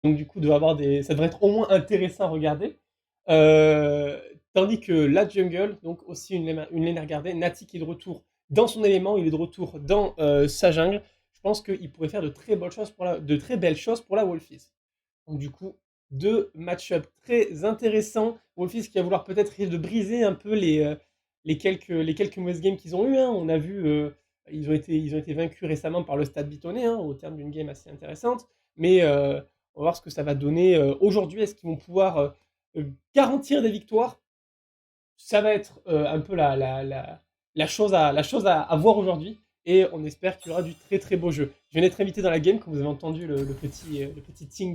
Donc du coup, ça devrait être au moins intéressant à regarder. Euh, Tandis que la jungle, donc aussi une lane à regarder. Nati qui est de retour dans son élément, il est de retour dans sa jungle. Je pense qu'il pourrait faire de très belles choses pour la Wolfies. Donc du coup, deux match-up très intéressants. Wolfies qui va vouloir peut-être essayer de briser un peu les quelques mauvaises games qu'ils ont eu, hein. On a vu, ils ont été vaincus récemment par le Stade Bitonnet, hein, au terme d'une game assez intéressante. Mais on va voir ce que ça va donner aujourd'hui. Est-ce qu'ils vont pouvoir garantir des victoires? Ça va être un peu la chose à voir aujourd'hui. Et on espère qu'il y aura du très très beau jeu. Je viens d'être invité dans la game, comme vous avez entendu le petit ting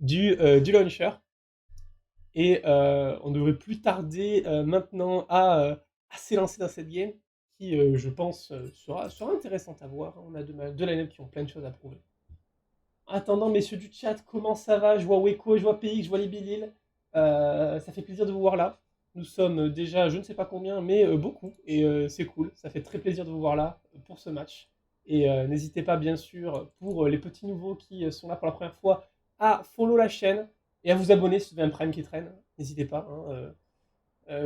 du launcher. Et on devrait plus tarder maintenant à s'élancer dans cette game qui, je pense, sera intéressante à voir. On a deux line-up qui ont plein de choses à prouver. En attendant, messieurs du chat, comment ça va? Je vois Weko, je vois PX, je vois les Bilil. Ça fait plaisir de vous voir là. Nous sommes déjà, je ne sais pas combien, mais beaucoup. Et c'est cool. Ça fait très plaisir de vous voir là pour ce match. Et n'hésitez pas, bien sûr, pour les petits nouveaux qui sont là pour la première fois, à follow la chaîne et à vous abonner si vous avez un Prime qui traîne. N'hésitez pas, hein,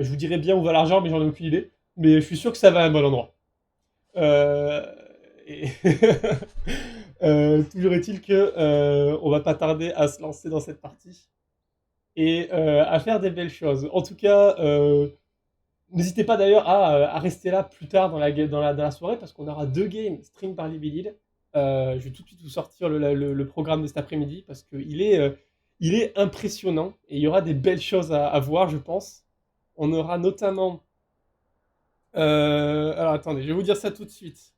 je vous dirai bien où va l'argent, mais j'en ai aucune idée. Mais je suis sûr que ça va à un bon endroit. Euh, et toujours est-il que on va pas tarder à se lancer dans cette partie et à faire des belles choses. En tout cas, n'hésitez pas d'ailleurs à rester là plus tard dans la soirée parce qu'on aura deux games stream par Libidil. Je vais tout de suite vous sortir le programme de cet après-midi parce il est impressionnant et il y aura des belles choses à voir, je pense. On aura notamment. Alors attendez, je vais vous dire ça tout de suite.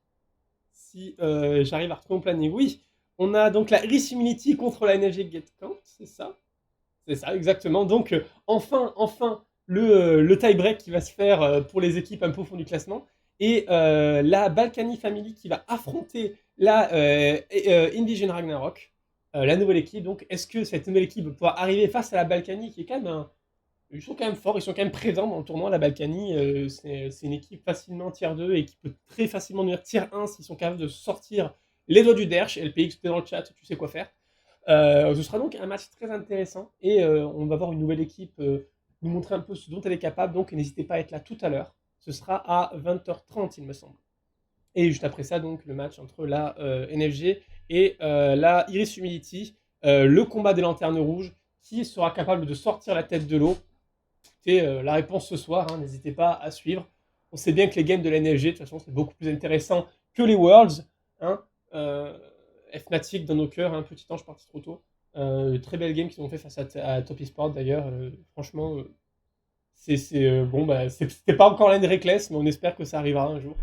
Si j'arrive à retrouver mon planning. Oui, on a donc la Iris Humility contre la NFG Get Count, c'est ça? C'est ça, exactement. Donc, enfin, le tie-break qui va se faire pour les équipes un peu au fond du classement. Et la Balkany Family qui va affronter la Invision Ragnarok, la nouvelle équipe. Donc, est-ce que cette nouvelle équipe va pouvoir arriver face à la Balkany qui est quand même ils sont quand même forts, ils sont quand même présents dans le tournoi. La Balkany, c'est une équipe facilement tier 2 et qui peut très facilement devenir tier 1 s'ils sont capables de sortir les doigts du derche. LPX, tu es dans le chat, tu sais quoi faire. Ce sera donc un match très intéressant et on va voir une nouvelle équipe nous montrer un peu ce dont elle est capable. Donc n'hésitez pas à être là tout à l'heure. Ce sera à 20h30, il me semble. Et juste après ça, donc le match entre la NFG et la Iris Humility. Le combat des lanternes rouges. Qui sera capable de sortir la tête de l'eau? C'est la réponse ce soir, hein, n'hésitez pas à suivre. On sait bien que les games de la NFG, de toute façon, c'est beaucoup plus intéressant que les Worlds. Hein. Fnatic dans nos cœurs, un petit ange parti trop tôt. Très belle game qu'ils ont fait face à Top Esport d'ailleurs. Franchement, bon, bah, c'était pas encore l'année Reckless, mais on espère que ça arrivera un jour.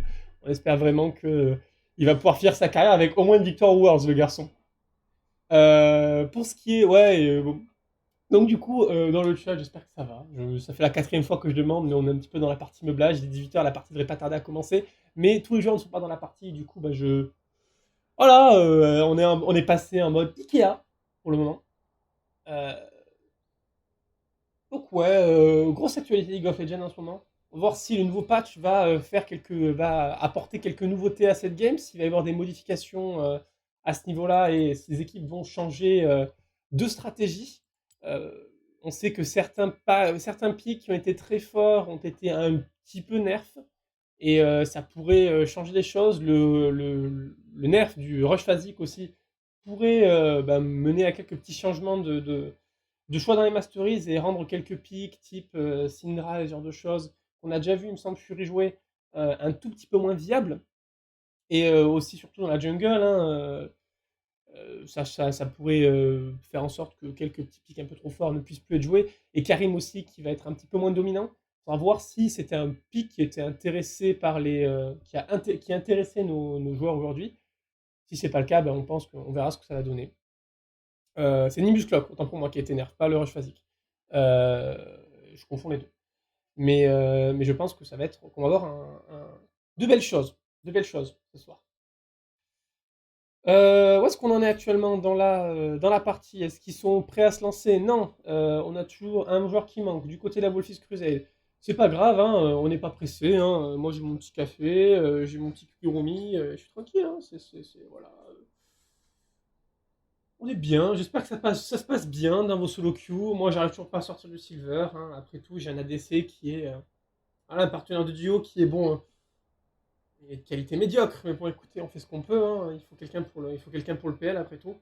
On espère vraiment que il va pouvoir finir sa carrière avec au moins une victoire aux Worlds, le garçon. Pour ce qui est, ouais, bon, donc du coup, dans le chat, j'espère que ça va. Ça fait la quatrième fois que je demande, mais on est un petit peu dans la partie meublage. Il est 18h, la partie devrait pas tarder à commencer. Mais tous les joueurs ne sont pas dans la partie, du coup, bah, Voilà, on est passé en mode Ikea, pour le moment. Euh, donc ouais, grosse actualité League of Legends en ce moment. On va voir si le nouveau patch va apporter quelques nouveautés à cette game, s'il va y avoir des modifications à ce niveau-là et si les équipes vont changer de stratégie. Euh, on sait que certains pics qui ont été très forts ont été un petit peu nerfs et ça pourrait changer les choses. Le nerf du rush phasique aussi pourrait mener à quelques petits changements de choix dans les masteries et rendre quelques pics type Syndra et ce genre de choses qu'on a déjà vu, il me semble, Fury jouer un tout petit peu moins viable. Et aussi, surtout dans la jungle, hein, ça pourrait faire en sorte que quelques petits pics un peu trop forts ne puissent plus être joués. Et Karim aussi, qui va être un petit peu moins dominant. On va voir si c'était un pic qui était intéressé par qui intéressait nos joueurs aujourd'hui. Si c'est pas le cas, ben on pense qu'on verra ce que ça va donner. C'est Nimbus Clock, autant pour moi, qui a été nerf, pas le Rush Phasic. Euh, je confonds les deux. Mais je pense que ça va être qu'on va avoir de belles choses ce soir. Où est-ce qu'on en est actuellement dans la partie? Est-ce qu'ils sont prêts à se lancer? Non, on a toujours un joueur qui manque du côté de la Wolfis Crusade. C'est pas grave, hein, on n'est pas pressé. Hein. Moi j'ai mon petit café, j'ai mon petit Kurumi, je suis tranquille. Hein, voilà. On est bien, j'espère que ça se passe bien dans vos solo queues. Moi, j'arrive toujours pas à sortir du silver, hein. Après tout, j'ai un ADC qui est voilà, un partenaire de duo qui est bon, il est de qualité médiocre. Mais bon, écoutez, on fait ce qu'on peut, hein. Il faut quelqu'un pour le PL après tout.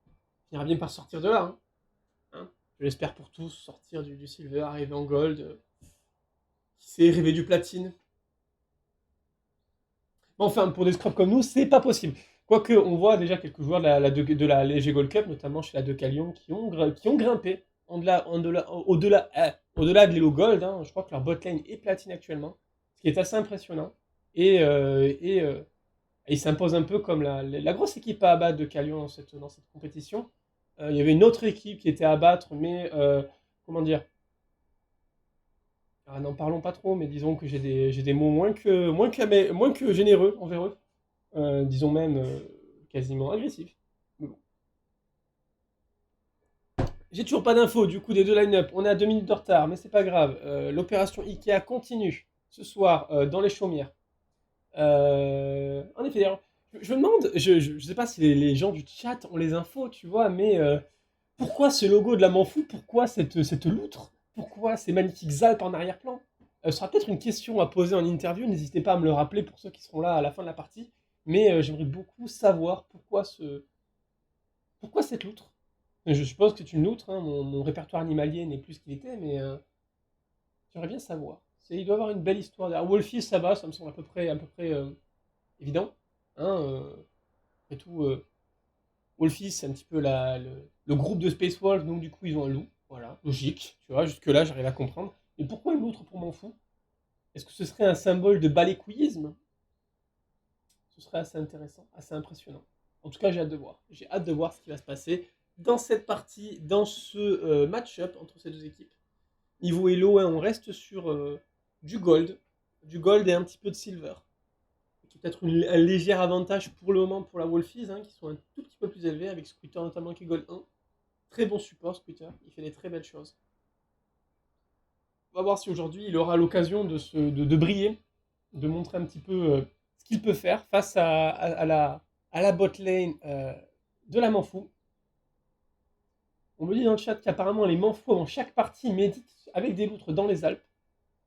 Il finira bien par sortir de là, hein. Hein. Je l'espère pour tous, sortir du silver, arriver en gold, qui sait rêver du platine. Mais enfin, pour des scrubs comme nous, c'est pas possible. Quoique, on voit déjà quelques joueurs de la LG Gold Cup, notamment chez la Decalion, qui ont grimpé au-delà de l'Elo Gold, hein. Je crois que leur botlane est platine actuellement, ce qui est assez impressionnant. Et ils s'imposent un peu comme la grosse équipe à abattre de Calion dans cette compétition. Il y avait une autre équipe qui était à abattre, mais comment dire? Ah, n'en parlons pas trop, mais disons que j'ai des mots moins que généreux envers eux. Disons même quasiment agressif. Mais bon. J'ai toujours pas d'infos du coup des deux line-up. On est à 2 minutes de retard, mais c'est pas grave. L'opération Ikea continue ce soir dans les chaumières. En effet, d'ailleurs, je me demande, je sais pas si les gens du chat ont les infos, tu vois, mais pourquoi ce logo de la Manfou? Pourquoi cette loutre? Pourquoi ces magnifiques Alpes en arrière-plan? Ce sera peut-être une question à poser en interview, n'hésitez pas à me le rappeler pour ceux qui seront là à la fin de la partie. Mais j'aimerais beaucoup savoir pourquoi cette loutre. Je suppose que c'est une loutre, hein, mon répertoire animalier n'est plus ce qu'il était, mais j'aimerais bien savoir. Il doit avoir une belle histoire. Alors, Wolfie, ça va, ça me semble à peu près évident. Hein, après tout, Wolfie, c'est un petit peu le groupe de Space Wolf, donc du coup, ils ont un loup. Voilà, logique, tu vois, jusque-là, j'arrive à comprendre. Mais pourquoi une loutre pour m'en fous? Est-ce que ce serait un symbole de balécouillisme? Ce serait assez intéressant, assez impressionnant. En tout cas, j'ai hâte de voir. J'ai hâte de voir ce qui va se passer dans cette partie, dans ce match-up entre ces deux équipes. Niveau Elo, hein, on reste sur du gold. Du gold et un petit peu de silver. Qui est peut-être un léger avantage pour le moment pour la Wolfies, hein, qui sont un tout petit peu plus élevés, avec Squeeter notamment qui est gold 1. Très bon support, Squeeter. Il fait des très belles choses. On va voir si aujourd'hui il aura l'occasion de briller, de montrer un petit peu ce qu'il peut faire face à la bot lane de la Manfou. On me dit dans le chat qu'apparemment les Manfous dans chaque partie méditent avec des loutres dans les Alpes.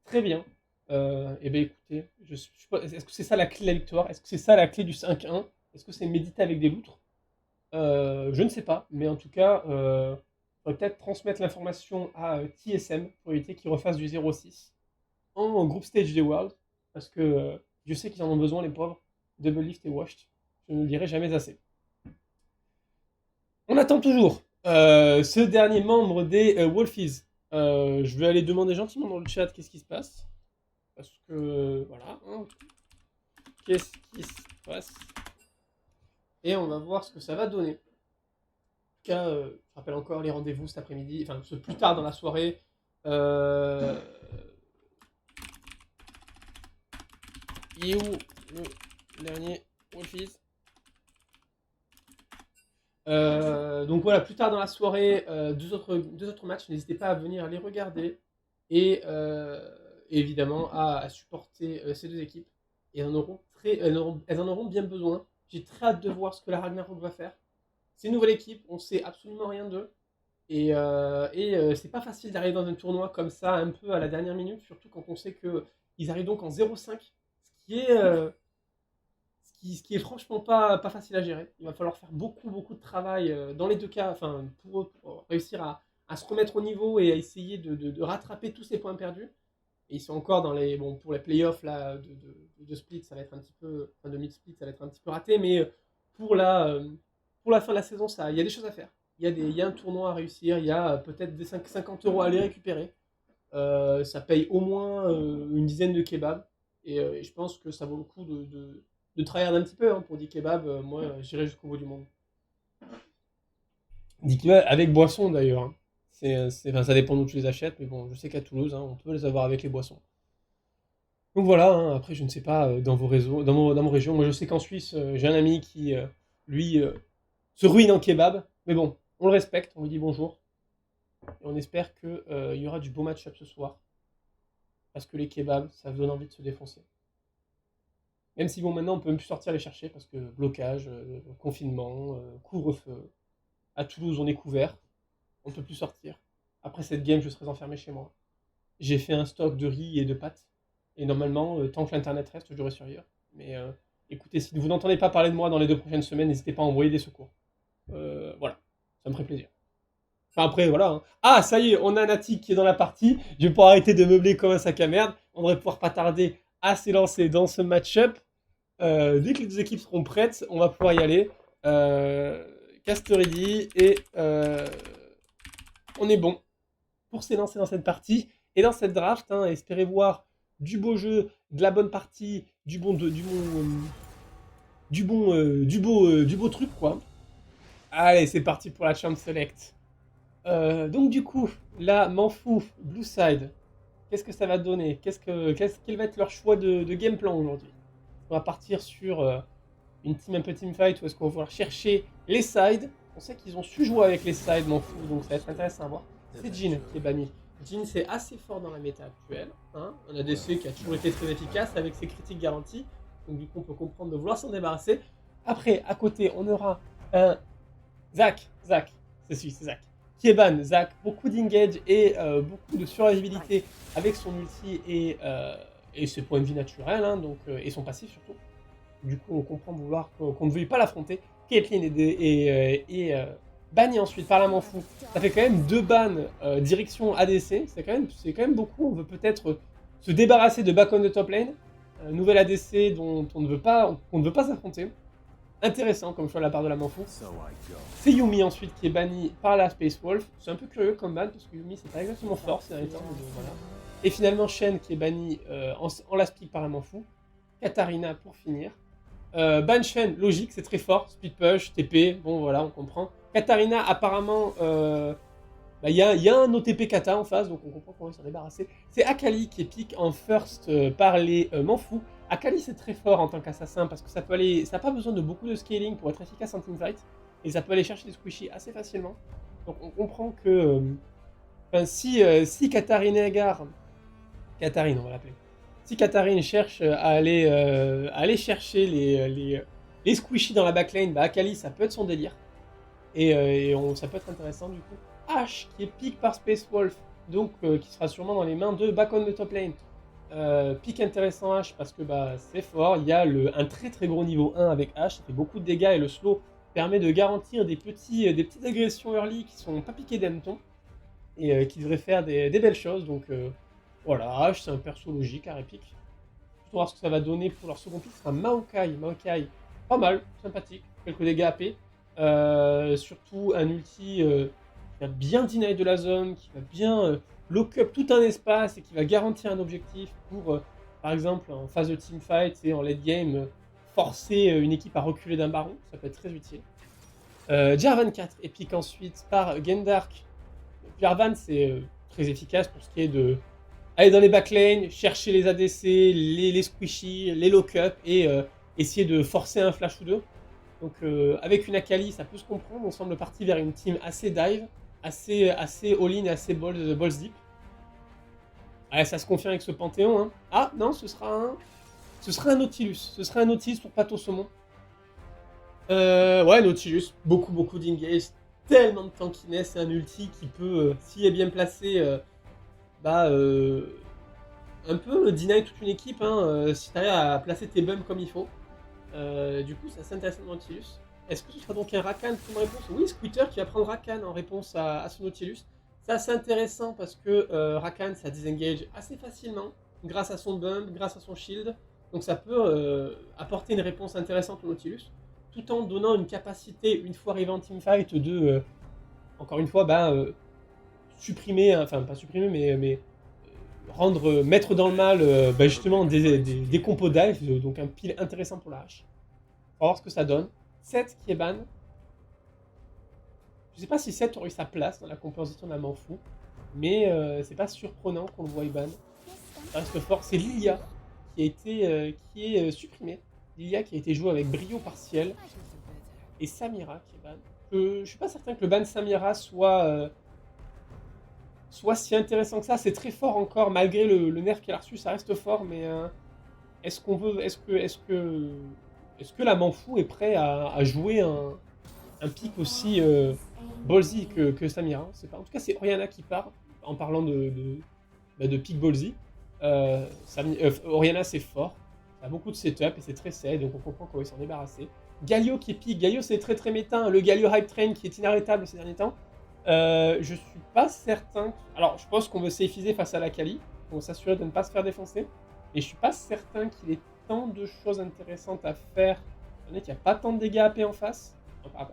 Très bien. Eh bien écoutez, est-ce que c'est ça la clé de la victoire? Est-ce que c'est ça la clé du 5-1? Est-ce que c'est méditer avec des loutres? Je ne sais pas, mais en tout cas, on va peut-être transmettre l'information à TSM pour éviter qu'ils refassent du 0-6 en groupe stage des Worlds, parce que je sais qu'ils en ont besoin, les pauvres. Double Lift et Washed, je ne le dirai jamais assez. On attend toujours ce dernier membre des Wolfies. Je vais aller demander gentiment dans le chat qu'est-ce qui se passe. Parce que, voilà, hein, qu'est-ce qui se passe? Et on va voir ce que ça va donner. En tout cas, je rappelle encore les rendez-vous cet après-midi, enfin, ce plus tard dans la soirée. Il est où le dernier Wolfies? Donc voilà, plus tard dans la soirée, deux autres matchs. N'hésitez pas à venir les regarder et évidemment à supporter ces deux équipes. Et elles en auront bien besoin. J'ai très hâte de voir ce que la Ragnarok va faire. C'est une nouvelle équipe, on sait absolument rien d'eux. Et c'est pas facile d'arriver dans un tournoi comme ça, un peu à la dernière minute, surtout quand on sait qu'ils arrivent donc en 0-5, ce qui est, ce qui est franchement pas facile à gérer. Il va falloir faire beaucoup de travail dans les deux cas, enfin, pour eux, pour réussir à se remettre au niveau et à essayer de rattraper tous ces points perdus. Et ils sont encore dans les. Bon, pour les playoffs là, de split, ça va être un petit peu. Enfin, de mid-split, ça va être un petit peu raté, mais pour la fin de la saison, il y a des choses à faire. Il y a un tournoi à réussir, il y a peut-être des 50 euros à aller récupérer. Ça paye au moins une dizaine de kebabs. Et je pense que ça vaut le coup de tryhard un petit peu, hein, pour 10 kebabs. Moi, j'irai jusqu'au bout du monde. 10 kebabs avec boisson d'ailleurs, hein. Enfin, ça dépend d'où tu les achètes, mais bon, je sais qu'à Toulouse, hein, on peut les avoir avec les boissons. Donc voilà, hein, après, je ne sais pas dans vos réseaux, dans mon région. Moi, je sais qu'en Suisse, j'ai un ami qui, lui, se ruine en kebab. Mais bon, on le respecte, on lui dit bonjour. Et on espère qu'il y aura du beau match-up ce soir. Parce que les kebabs, ça donne envie de se défoncer. Même si bon, maintenant, on peut même plus sortir les chercher parce que blocage, confinement, couvre-feu. À Toulouse, on est couvert. On ne peut plus sortir. Après cette game, je serai enfermé chez moi. J'ai fait un stock de riz et de pâtes. Et normalement, tant que l'internet reste, je devrais survivre. Mais écoutez, si vous n'entendez pas parler de moi dans les 2 prochaines semaines, n'hésitez pas à envoyer des secours. Voilà, ça me ferait plaisir. Enfin après, voilà. Hein. Ah, ça y est, on a Nati qui est dans la partie. Je vais pouvoir arrêter de meubler comme un sac à merde. On devrait pouvoir pas tarder à s'élancer dans ce match-up. Dès que les deux équipes seront prêtes, on va pouvoir y aller. Cast ready et on est bon pour s'élancer dans cette partie et dans cette draft. Hein, espérez voir du beau jeu, de la bonne partie, du beau truc quoi. Allez, c'est parti pour la Champ Select. Donc du coup, là, m'en fous, Blue Side. Qu'est-ce que ça va donner Quel va être leur choix de game plan aujourd'hui? On va partir sur une team un peu teamfight ou est-ce qu'on va vouloir chercher les sides? On sait qu'ils ont su jouer avec les sides, m'en fous, donc ça va être intéressant à voir. C'est Jhin qui est banni. Jhin c'est assez fort dans la méta actuelle, hein, un ADC qui a toujours été très efficace avec ses critiques garanties, donc du coup on peut comprendre de vouloir s'en débarrasser. Après, à côté, on aura un Zac, c'est Zac, qui est ban. Zac, beaucoup d'engage et beaucoup de survivabilité avec son ulti et ses points de vie naturels, hein, donc, et son passif surtout. Du coup, on comprend vouloir qu'on ne veuille pas l'affronter. Caitlyn est bannie ensuite par la Manfou. Ça fait quand même 2 bans direction ADC. C'est quand même beaucoup. On veut peut-être se débarrasser de back on the top lane. Nouvelle ADC dont on ne veut pas s'affronter. Intéressant comme choix de la part de la Manfou. C'est Yuumi ensuite qui est banni par la Space Wolf. C'est un peu curieux comme ban parce que Yuumi c'est pas exactement fort ces derniers temps. Voilà. Et finalement Shen qui est banni en last pick par la Manfou. Katarina pour finir. Ban Shen, logique, c'est très fort. Speed push, TP, bon voilà, on comprend. Katarina, apparemment, y a un OTP Kata en face, donc on comprend comment s'en débarrasser. C'est Akali qui est pick en first par les Manfou. Akali c'est très fort en tant qu'assassin parce que ça n'a pas besoin de beaucoup de scaling pour être efficace en teamfight. Et ça peut aller chercher des squishies assez facilement. Donc on comprend que si Katarina Katarine on va l'appeler. Si Katarine cherche à aller chercher les squishies dans la backline, bah Akali ça peut être son délire. Et ça peut être intéressant du coup. Ashe qui est pick par Space Wolf, donc qui sera sûrement dans les mains de back on the top lane. Pick intéressant Ashe parce que bah, c'est fort, il y a un très très gros niveau 1 avec Ashe, ça fait beaucoup de dégâts et le slow permet de garantir des petites agressions early qui sont pas piquées d'hanneton et qui devraient faire des belles choses. Donc voilà, Ashe c'est un perso logique à répique. Pour voir ce que ça va donner pour leur second pick, ce sera Maokai. Maokai, pas mal, sympathique, quelques dégâts AP. Surtout un ulti qui va bien deny de la zone, qui va bien lock up tout un espace et qui va garantir un objectif pour, par exemple, en phase de teamfight et en late game, forcer une équipe à reculer d'un baron, ça peut être très utile. Jarvan 4 est pick ensuite par Gendark. Jarvan c'est très efficace pour ce qui est de aller dans les backlanes, chercher les ADC, les squishies, les lock-up et essayer de forcer un flash ou deux. Donc avec une Akali, ça peut se comprendre. On semble parti vers une team assez dive, assez all-in et assez balls deep. Allez, ça se confirme avec ce Panthéon. Hein. Ah non, ce sera un Nautilus. Ce sera un Nautilus pour Pato Saumon. Ouais, Nautilus. Beaucoup d'engage. Tellement de tankiness et un ulti qui peut, s'il est bien placé, un peu deny toute une équipe si tu arrives à placer tes bums comme il faut. Du coup, c'est assez intéressant dans Nautilus. Est-ce que ce sera donc un Rakan comme réponse? Oui, Squitter qui va prendre Rakan en réponse à ce Nautilus. C'est assez intéressant parce que Rakan, ça disengage assez facilement grâce à son bump, grâce à son shield. Donc ça peut apporter une réponse intéressante au Nautilus, tout en donnant une capacité, une fois arrivé en teamfight, de, encore une fois, supprimer, enfin pas supprimer, mais mettre dans le mal justement des compos dive, donc un pile intéressant pour la hache. On va voir ce que ça donne. 7 qui est ban. Je sais pas si 7 aurait eu sa place dans la composition de la Manfou, mais c'est pas surprenant qu'on le voie ban. Ça reste fort. C'est Lilia qui est supprimée. Lilia qui a été jouée avec brio partiel. Et Samira qui est ban. Je suis pas certain que le ban Samira soit si intéressant que ça. C'est très fort encore, malgré le nerf qu'elle a reçu, ça reste fort, mais est-ce que la Manfou est prêt à jouer un pic aussi Ballsy que Samira, c'est pas. En tout cas, c'est Oriana qui part en parlant de pick Ballsy. Oriana, c'est fort, ça a beaucoup de setup et c'est très safe, donc on comprend comment ils s'en débarrasser. Galio qui pique, Galio c'est très très méta, hein, le Galio Hype Train qui est inarrêtable ces derniers temps. Je suis pas certain. Alors, je pense qu'on veut safeiser face à la Kali, on va s'assurer de ne pas se faire défoncer. Et je suis pas certain qu'il ait tant de choses intéressantes à faire, étant donné qu'il n'y a pas tant de dégâts AP en face,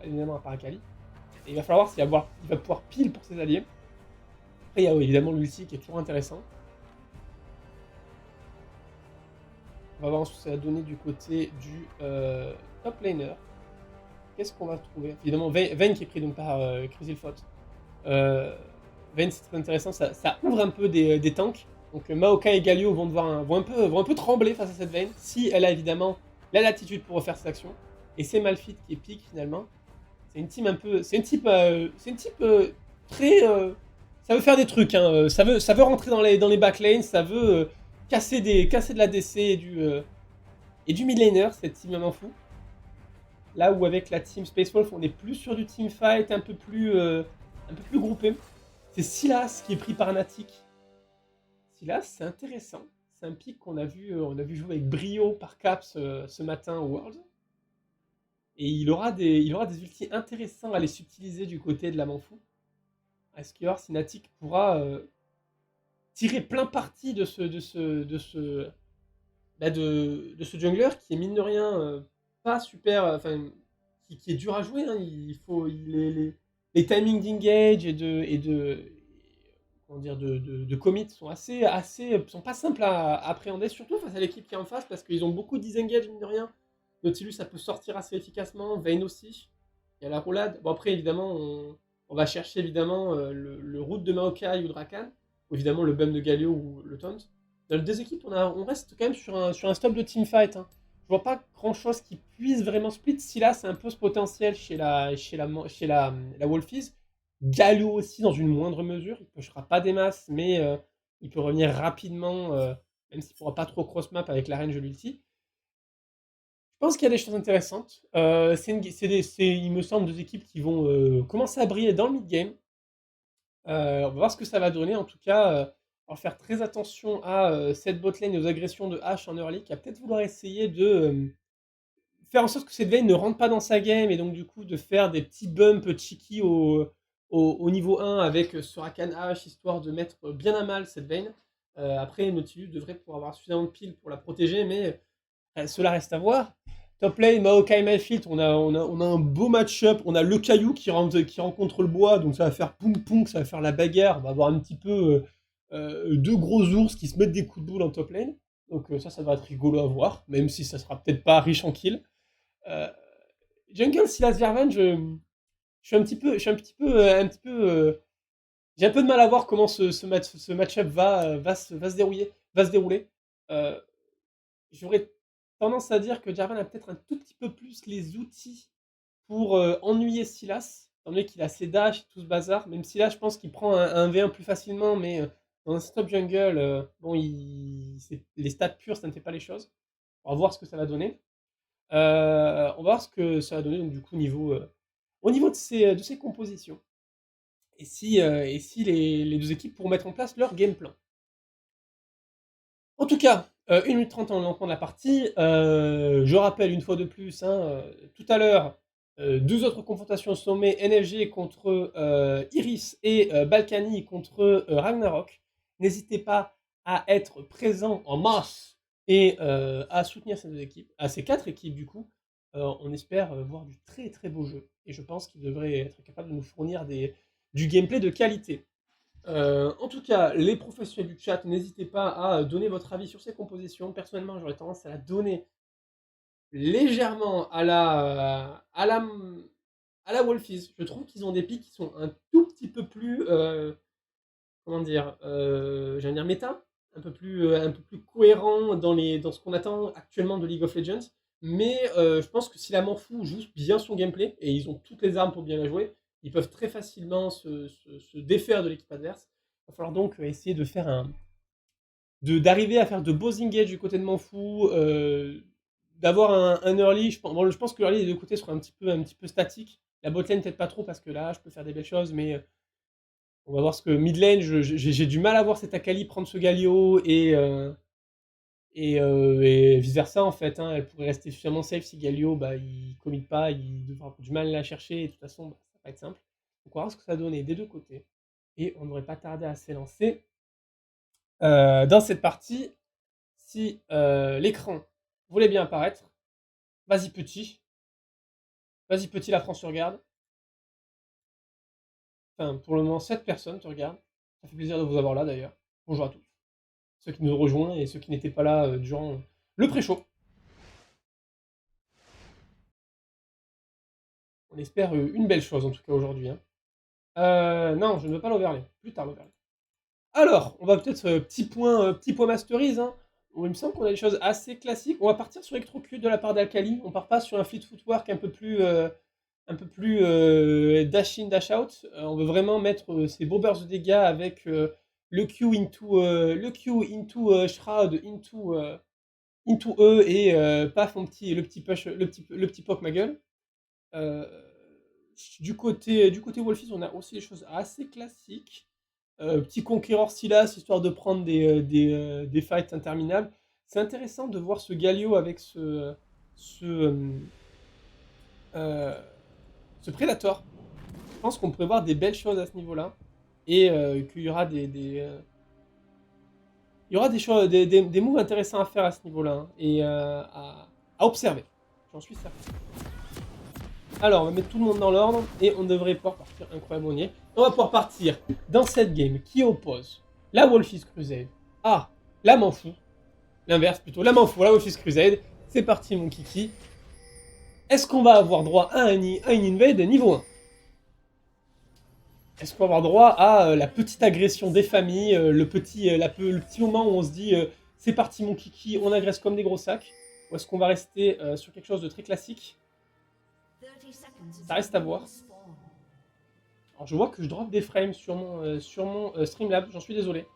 évidemment à part Kali. Et il va falloir voir s'il va pouvoir pile pour ses alliés. Après, il y a évidemment l'ulti qui est toujours intéressant. On va voir ce que ça va donner du côté du top laner. Qu'est-ce qu'on va trouver? Évidemment, Vayne qui est pris donc par Crazy Faute. Vayne, c'est très intéressant, ça ouvre un peu des tanks. Donc Maokai et Galio vont un peu trembler face à cette Vayne, si elle a évidemment la latitude pour refaire ses actions. Et c'est Malphite qui est pique finalement. C'est une team un peu. C'est une type très. Ça veut faire des trucs, hein. Ça veut rentrer dans les backlanes, ça veut casser de la DC et du mid laner, cette team m'en fou. Là où avec la team Space Wolf, on est plus sur du team fight, un peu plus groupé. C'est Silas qui est pris par Natic. Silas, c'est intéressant. C'est un pick qu'on a vu jouer avec brio par Caps ce matin au World. Et il aura des ultis intéressants à les subtiliser du côté de la Manfou. Est-ce qu'il y aura si Natic pourra tirer plein parti de ce jungler qui est mine de rien pas super, qui est dur à jouer, hein. Il faut les timings d'engage comment dire de commit sont sont pas simples à appréhender, surtout face à l'équipe qui est en face parce qu'ils ont beaucoup de disengage mine de rien. Nautilus ça peut sortir assez efficacement, Vayne aussi. Il y a la roulade. Bon après évidemment on va chercher évidemment le route de Maokai ou Drakan, ou évidemment le bum de Galio ou le Taunt. Dans les deux équipes, on reste quand même sur un stop de teamfight, hein. Je vois pas grand chose qui puisse vraiment split. Si là, c'est un peu ce potentiel la Wolfies. Galio aussi, dans une moindre mesure. Il ne pushera pas des masses, mais il peut revenir rapidement, même s'il ne pourra pas trop cross-map avec la range de l'ulti. Je pense qu'il y a des choses intéressantes. Il me semble, deux équipes qui vont commencer à briller dans le mid-game. On va voir ce que ça va donner. En tout cas, on va faire très attention à cette botlane et aux agressions de H en early, qui va peut-être vouloir essayer de faire en sorte que cette Vayne ne rentre pas dans sa game, et donc du coup de faire des petits bumps cheeky au niveau 1 avec ce Rakan H, histoire de mettre bien à mal cette Vayne. Après, Nautilus devrait pouvoir avoir suffisamment de piles pour la protéger, mais cela reste à voir. Top lane, Maokai Malphite, on a un beau match-up. On a le caillou qui rencontre le bois, donc ça va faire poum-poum, ça va faire la bagarre. On va avoir un petit peu deux gros ours qui se mettent des coups de boule en top lane. Donc ça va être rigolo à voir, même si ça sera peut-être pas riche en kills. Euh, Jungle, Silas Vervan, je suis j'ai un peu de mal à voir comment ce match-up va se dérouler. Euh, J'aurais tendance à dire que Jarvan a peut-être un tout petit peu plus les outils pour ennuyer Silas, étant donné qu'il a ses dash et tout ce bazar. Même si là, je pense qu'il prend un V1 plus facilement, mais dans un stop jungle, bon, les stats purs, ça ne fait pas les choses. On va voir ce que ça va donner. On va voir ce que ça va donner, donc, du coup, au niveau de ses compositions. Et si les deux équipes pourront mettre en place leur game plan. En tout cas, 1 minute 30 en lancement de la partie. Je rappelle une fois de plus, hein, tout à l'heure, deux autres confrontations sommet, NFG contre Iris et Balkany contre Ragnarok. N'hésitez pas à être présent en masse et à soutenir ces deux équipes, à ces quatre équipes du coup. On espère voir du très très beau jeu. Et je pense qu'ils devraient être capables de nous fournir du gameplay de qualité. En tout cas, les professionnels du chat, n'hésitez pas à donner votre avis sur ces compositions. Personnellement, j'aurais tendance à la donner légèrement à la Wolfies. Je trouve qu'ils ont des pics qui sont un tout petit peu plus, comment dire, j'allais dire méta, un peu plus cohérent dans ce qu'on attend actuellement de League of Legends. Mais je pense que si la Morphou joue bien son gameplay, et ils ont toutes les armes pour bien la jouer, ils peuvent très facilement se défaire de l'équipe adverse. Il va falloir donc essayer d'arriver à faire de beaux engages du côté de Manfou, d'avoir un early. Je pense que l'early des deux côtés sera un petit peu statique. La bot lane peut-être pas trop parce que là, je peux faire des belles choses, mais on va voir ce que mid lane, j'ai du mal à voir cette Akali prendre ce Galio et vice versa en fait. Hein. Elle pourrait rester suffisamment safe si Galio bah, il commit pas, il devra avoir du mal à la chercher et de toute façon bah, ça va pas être simple. Donc on va voir ce que ça va donner des deux côtés. Et on n'aurait pas tardé à s'élancer dans cette partie. Si l'écran voulait bien apparaître, vas-y petit. Vas-y petit, la France te regarde. Enfin, pour le moment, 7 personnes te regardent. Ça fait plaisir de vous avoir là d'ailleurs. Bonjour à tous. Ceux qui nous ont rejoints et ceux qui n'étaient pas là durant le pré-show. On espère une belle chose en tout cas aujourd'hui. Hein. Non, je ne veux pas l'overlay. Plus tard l'overlay. Alors, on va peut-être petit point masterise. Hein. Bon, il me semble qu'on a des choses assez classiques. On va partir sur Electrocute de la part d'Alkali. On part pas sur un fleet footwork un peu plus dash in, dash out. On veut vraiment mettre ces beaux bursts de dégâts avec le Q into Shroud into E et paf le petit push, le petit poke ma gueule. Euh, du côté Wolfies, on a aussi des choses assez classiques. Petit conquérant Silas, histoire de prendre des fights interminables. C'est intéressant de voir ce Galio avec ce, euh, ce Predator. Je pense qu'on pourrait voir des belles choses à ce niveau-là. Et qu'il y aura il y aura des choses, des moves intéressants à faire à ce niveau-là. Hein, et à observer. J'en suis certain. Alors, on va mettre tout le monde dans l'ordre et on devrait pouvoir partir incroyable on y est. On va pouvoir partir dans cette game qui oppose la Wolfies Crusade à la Manfou. L'inverse plutôt, la Manfou à la Wolfies Crusade. C'est parti mon kiki. Est-ce qu'on va avoir droit à une invade niveau 1? Est-ce qu'on va avoir droit à la petite agression des familles, le petit moment où on se dit c'est parti mon kiki, on agresse comme des gros sacs? Ou est-ce qu'on va rester sur quelque chose de très classique? Ça reste à voir. Alors je vois que je drop des frames sur mon Streamlab, j'en suis désolé.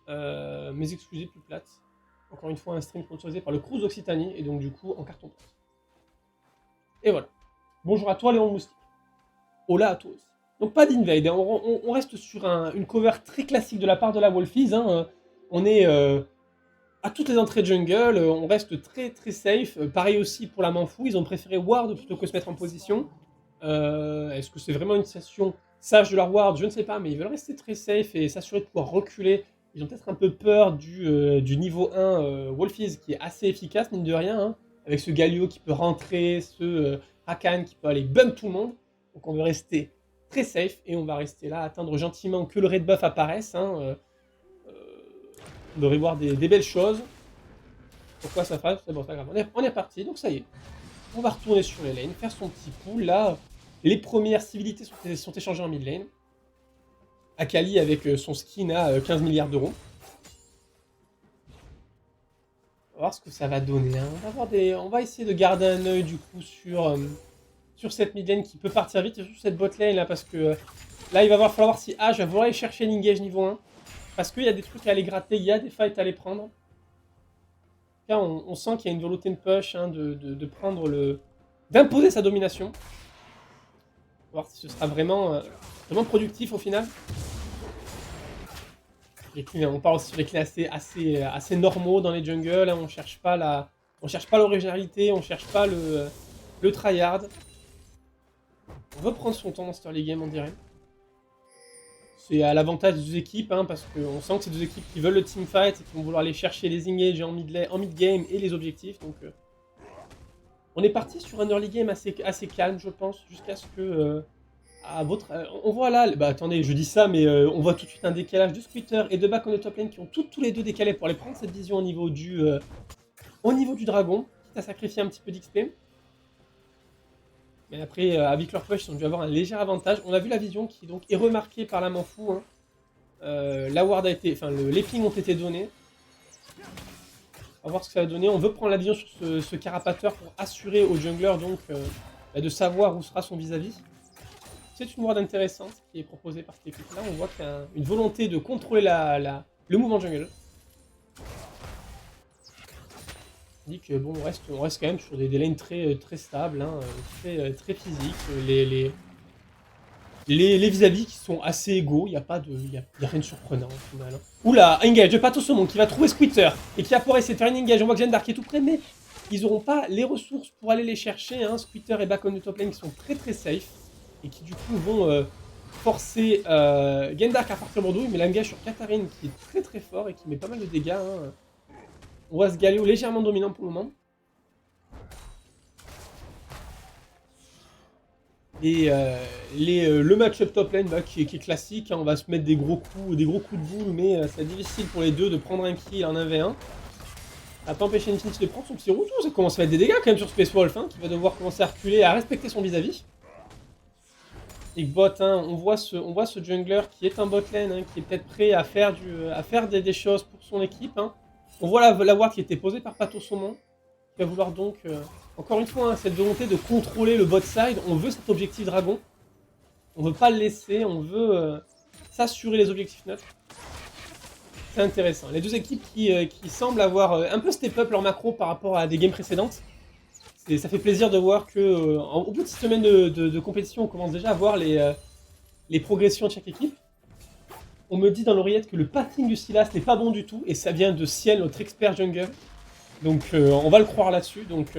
Mes excuses plus plates. Encore une fois, un stream sponsorisé par le Cruise Occitanie, et donc du coup en carton pâte. Et voilà. Bonjour à toi Léon Moustique. Hola à toi aussi. Donc pas d'invade, hein. On reste sur une cover très classique de la part de la Wolfies. Hein. On est à toutes les entrées de jungle, on reste très très safe. Pareil aussi pour la Manfou, ils ont préféré ward plutôt que se mettre en position. Est-ce que c'est vraiment une session sage de leur ward? Je ne sais pas, mais ils veulent rester très safe et s'assurer de pouvoir reculer. Ils ont peut-être un peu peur du niveau 1 Wolfies qui est assez efficace, mine de rien, hein, avec ce Galio qui peut rentrer, ce Rakan qui peut aller bump tout le monde. Donc on veut rester très safe et on va rester là, attendre gentiment que le red buff apparaisse. Hein, on devrait voir des belles choses. Pourquoi ça fasse? C'est bon, c'est pas grave. On est reparti, donc ça y est. On va retourner sur les lanes, faire son petit pool. Là, les premières civilités sont échangées en mid lane. Akali avec son skin à 15 milliards d'euros. On va voir ce que ça va donner. Hein. On va essayer de garder un œil du coup sur cette mid lane qui peut partir vite et sur cette bot lane là parce que là il va falloir si Ash va vouloir aller chercher l'engage niveau 1 parce qu'il y a des trucs à aller gratter, il y a des fights à aller prendre. Là, on sent qu'il y a une volonté de push, hein, de prendre d'imposer sa domination. On va voir si ce sera vraiment productif au final. On part aussi sur les clés assez normaux dans les jungles. Hein, on cherche pas l'originalité, on cherche pas le tryhard. On veut prendre son temps dans cette early game, on dirait. C'est à l'avantage des deux équipes, hein, parce qu'on sent que c'est deux équipes qui veulent le teamfight et qui vont vouloir aller chercher les engages en mid-game et les objectifs. Donc, on est parti sur un early game assez calme, je pense, jusqu'à ce que... on voit là... Bah attendez, je dis ça, mais on voit tout de suite un décalage de Squitter et de Back on the top lane qui ont tous les deux décalé pour aller prendre cette vision au niveau du dragon, quitte à sacrifier un petit peu d'XP. Mais après, avec leur push, ils ont dû avoir un léger avantage. On a vu la vision qui donc est remarquée par la Manfou. Hein. La ward a été, enfin, les pings ont été donnés. On va voir ce que ça va donner. On veut prendre la vision sur ce carapateur pour assurer au jungler donc de savoir où sera son vis-à-vis. C'est une ward intéressante qui est proposée par cette équipe-là. On voit qu'il y a une volonté de contrôler le mouvement jungle. On dit que bon, on reste quand même sur des lanes très stables, hein, très physiques. les vis-à-vis qui sont assez égaux, il n'y a, y a rien de surprenant au final. Hein. Oula, engage de Pato Saumon qui va trouver Squitter et qui va pouvoir essayer de faire une engage. On voit que Jeanne d'Arc est tout près, mais ils n'auront pas les ressources pour aller les chercher. Hein. Squitter et Back on the top lane qui sont très safe et qui du coup vont forcer Gendark à partir Bordeaux. Il met l'engage sur Katarine qui est très fort et qui met pas mal de dégâts. Hein. On voit ce Galio légèrement dominant pour le moment. Et le match-up top lane bah, qui est classique, hein, on va se mettre des gros coups de boule, mais c'est difficile pour les deux de prendre un kill en 1v1. Ça va pas empêcher Infinity de prendre son petit retour, ça commence à mettre des dégâts quand même sur Space Wolf, hein, qui va devoir commencer à reculer et à respecter son vis-à-vis. Et bot, hein, on voit ce jungler qui est un bot lane, hein, qui est peut-être prêt à faire, des choses pour son équipe. Hein. On voit la ward qui était posée par Pato Saumon, qui va vouloir donc... Encore une fois, hein, cette volonté de contrôler le bot side, on veut cet objectif dragon. On veut pas le laisser, on veut s'assurer les objectifs neutres. C'est intéressant. Les deux équipes qui semblent avoir un peu step up leur macro par rapport à des games précédentes. Ça fait plaisir de voir que au bout de 6 semaines de compétition, on commence déjà à voir les progressions de chaque équipe. On me dit dans l'oreillette que le pathing du Sylas n'est pas bon du tout, et ça vient de Ciel, notre expert jungle. Donc on va le croire là-dessus. Donc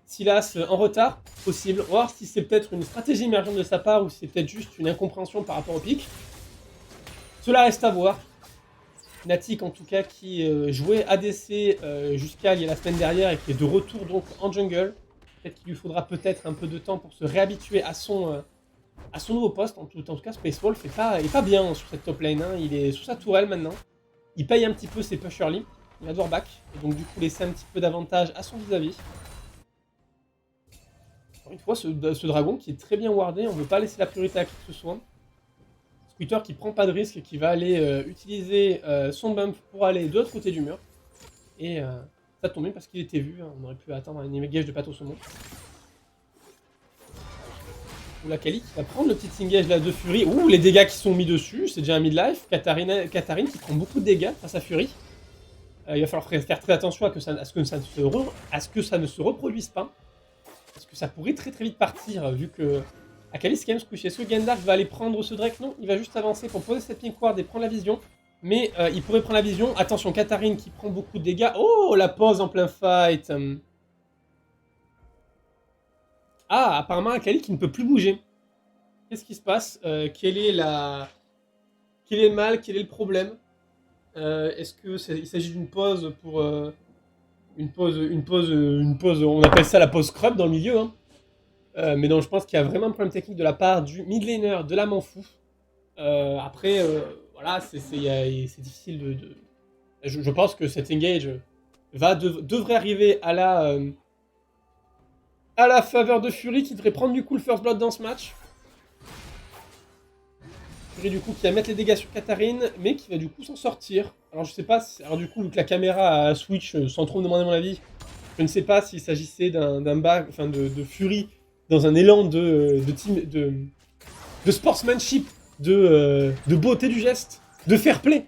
Sylas en retard, possible. On va voir si c'est peut-être une stratégie émergente de sa part ou si c'est peut-être juste une incompréhension par rapport au pic. Cela reste à voir. Natik en tout cas qui jouait ADC jusqu'à il y a la semaine dernière et qui est de retour donc en jungle. Peut-être qu'il lui faudra peut-être un peu de temps pour se réhabituer à son nouveau poste. En tout cas, Space Wolf est pas bien sur cette top lane. Hein. Il est sous sa tourelle maintenant. Il paye un petit peu ses push early. Il va devoir back. Et donc du coup laisser un petit peu d'avantage à son vis-à-vis. Encore une fois, ce dragon qui est très bien wardé. On ne veut pas laisser la priorité à qui que ce soit. Squitter qui prend pas de risque et qui va aller utiliser son bump pour aller de l'autre côté du mur. Et ça tombe bien parce qu'il était vu. Hein. On aurait pu attendre un engage de Pato Saumon. Oula, Kali qui va prendre le petit engage là de Fury. Ouh, les dégâts qui sont mis dessus. C'est déjà un midlife. Katarine qui prend beaucoup de dégâts face à Fury. Il va falloir faire très attention à ce que ça ne se reproduise pas. Parce que ça pourrait très vite partir vu que... Akali c'est quand même se coucher. Est-ce que Gendark va aller prendre ce Drake? Non, il va juste avancer pour poser cette pink ward et prendre la vision. Mais il pourrait prendre la vision. Attention, Katarine qui prend beaucoup de dégâts. Oh, la pause en plein fight. Ah, apparemment Akali qui ne peut plus bouger. Qu'est-ce qui se passe? Quel est le mal? Quel est le problème? Est-ce qu'il s'agit d'une pause pour... une pause, on appelle ça la pause scrub dans le milieu, hein. Mais non, je pense qu'il y a vraiment un problème technique de la part du mid laner de la Manfou. Après, voilà, c'est difficile de... Je pense que cet engage devrait arriver à la faveur de Fury qui devrait prendre du coup le first blood dans ce match. Fury du coup qui va mettre les dégâts sur Katarine, mais qui va du coup s'en sortir. Alors je sais pas, alors du coup vu que la caméra a switch sans trop me demander mon avis, je ne sais pas s'il s'agissait d'un bug, enfin de Fury dans un élan de sportsmanship, de beauté du geste, de fair play.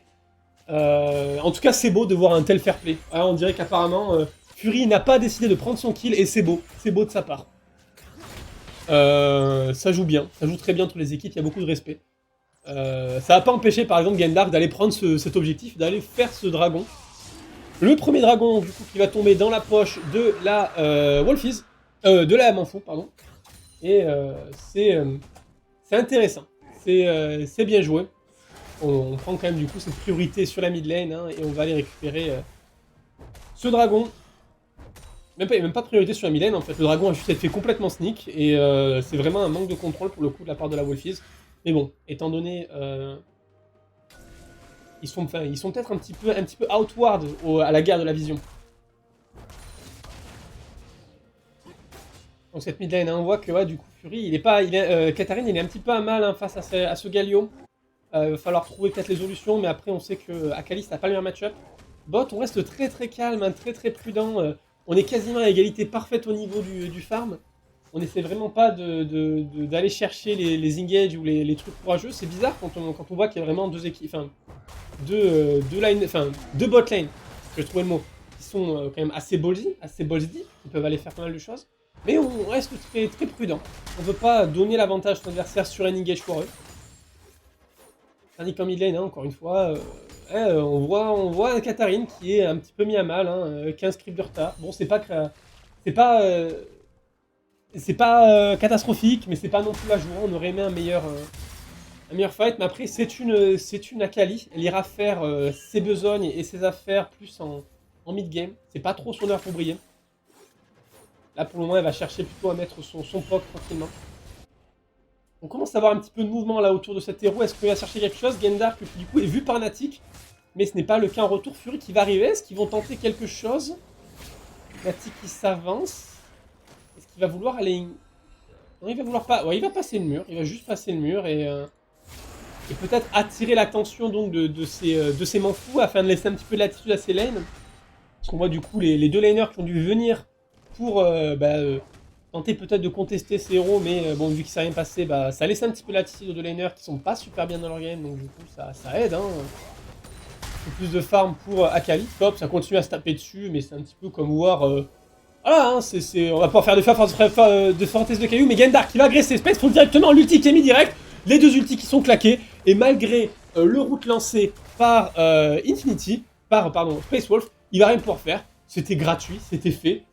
En tout cas, c'est beau de voir un tel fair play. Alors, on dirait qu'apparemment, Fury n'a pas décidé de prendre son kill et c'est beau de sa part. Ça joue bien, ça joue très bien entre les équipes, il y a beaucoup de respect. Ça va pas empêcher par exemple Gendark d'aller prendre cet objectif, d'aller faire ce dragon. Le premier dragon du coup qui va tomber dans la poche de la Wolfies, de la Manfou, pardon. Et c'est intéressant, c'est bien joué. On prend quand même du coup cette priorité sur la mid lane hein, et on va aller récupérer ce dragon. Même pas de priorité sur la mid lane en fait, le dragon a juste été fait complètement sneak et c'est vraiment un manque de contrôle pour le coup de la part de la Wolfies. Mais bon, étant donné... ils sont peut-être un petit peu outward à la guerre de la vision. Donc cette mid lane, hein, on voit que ouais, du coup Fury, Katarine il est un petit peu à mal hein, face à ce Galio. Il va falloir trouver peut-être les solutions, mais après on sait que Akali n'a pas le meilleur match-up. Bot, on reste très calme, hein, très prudent. On est quasiment à égalité parfaite au niveau du farm. On n'essaie vraiment pas d'aller chercher les engages ou les trucs courageux. C'est bizarre quand on voit qu'il y a vraiment deux équipes, enfin deux bot lane, je vais trouver le mot, qui sont quand même assez ballsy, qui peuvent aller faire pas mal de choses. Mais on reste très, très prudent. On ne veut pas donner l'avantage à son adversaire sur un engage foireux. Tandis qu'en mid lane, hein, encore une fois, on voit Katarine qui est un petit peu mis à mal, hein, 15 creeps de retard. Bon, c'est pas catastrophique, mais c'est pas non plus la joie. On aurait aimé un meilleur fight, mais après c'est une Akali. Elle ira faire ses besognes et ses affaires plus en mid game. C'est pas trop son heure pour briller. Là pour le moment, elle va chercher plutôt à mettre son POC tranquillement. On commence à avoir un petit peu de mouvement là autour de cet héros. Est-ce qu'il va chercher quelque chose? Gendark qui du coup est vu par Natik, mais ce n'est pas le cas en retour. Fury qui va arriver. Est-ce qu'ils vont tenter quelque chose? Natik qui s'avance. Est-ce qu'il va vouloir aller... Non, il va vouloir pas... Ouais, il va passer le mur. Il va juste passer le mur et peut-être attirer l'attention donc de ces manfous afin de laisser un petit peu de latitude à ces lanes. Parce qu'on voit du coup les deux laners qui ont dû venir pour tenter peut-être de contester ces héros, mais bon, vu qu'il s'est rien passé, ça laisse un petit peu latitude aux deux laners qui sont pas super bien dans leur game, donc du coup ça aide. Hein. Un peu plus de farm pour Akali, top, ça continue à se taper dessus, mais c'est un petit peu comme voir... Voilà, hein, on va pas faire de fantasme de cailloux, mais Gendark qui va agresser Space faut directement l'ulti qui est mis direct, les deux ultis qui sont claqués, et malgré le route lancé par Space Wolf, il va rien pouvoir faire, c'était gratuit, c'était fait.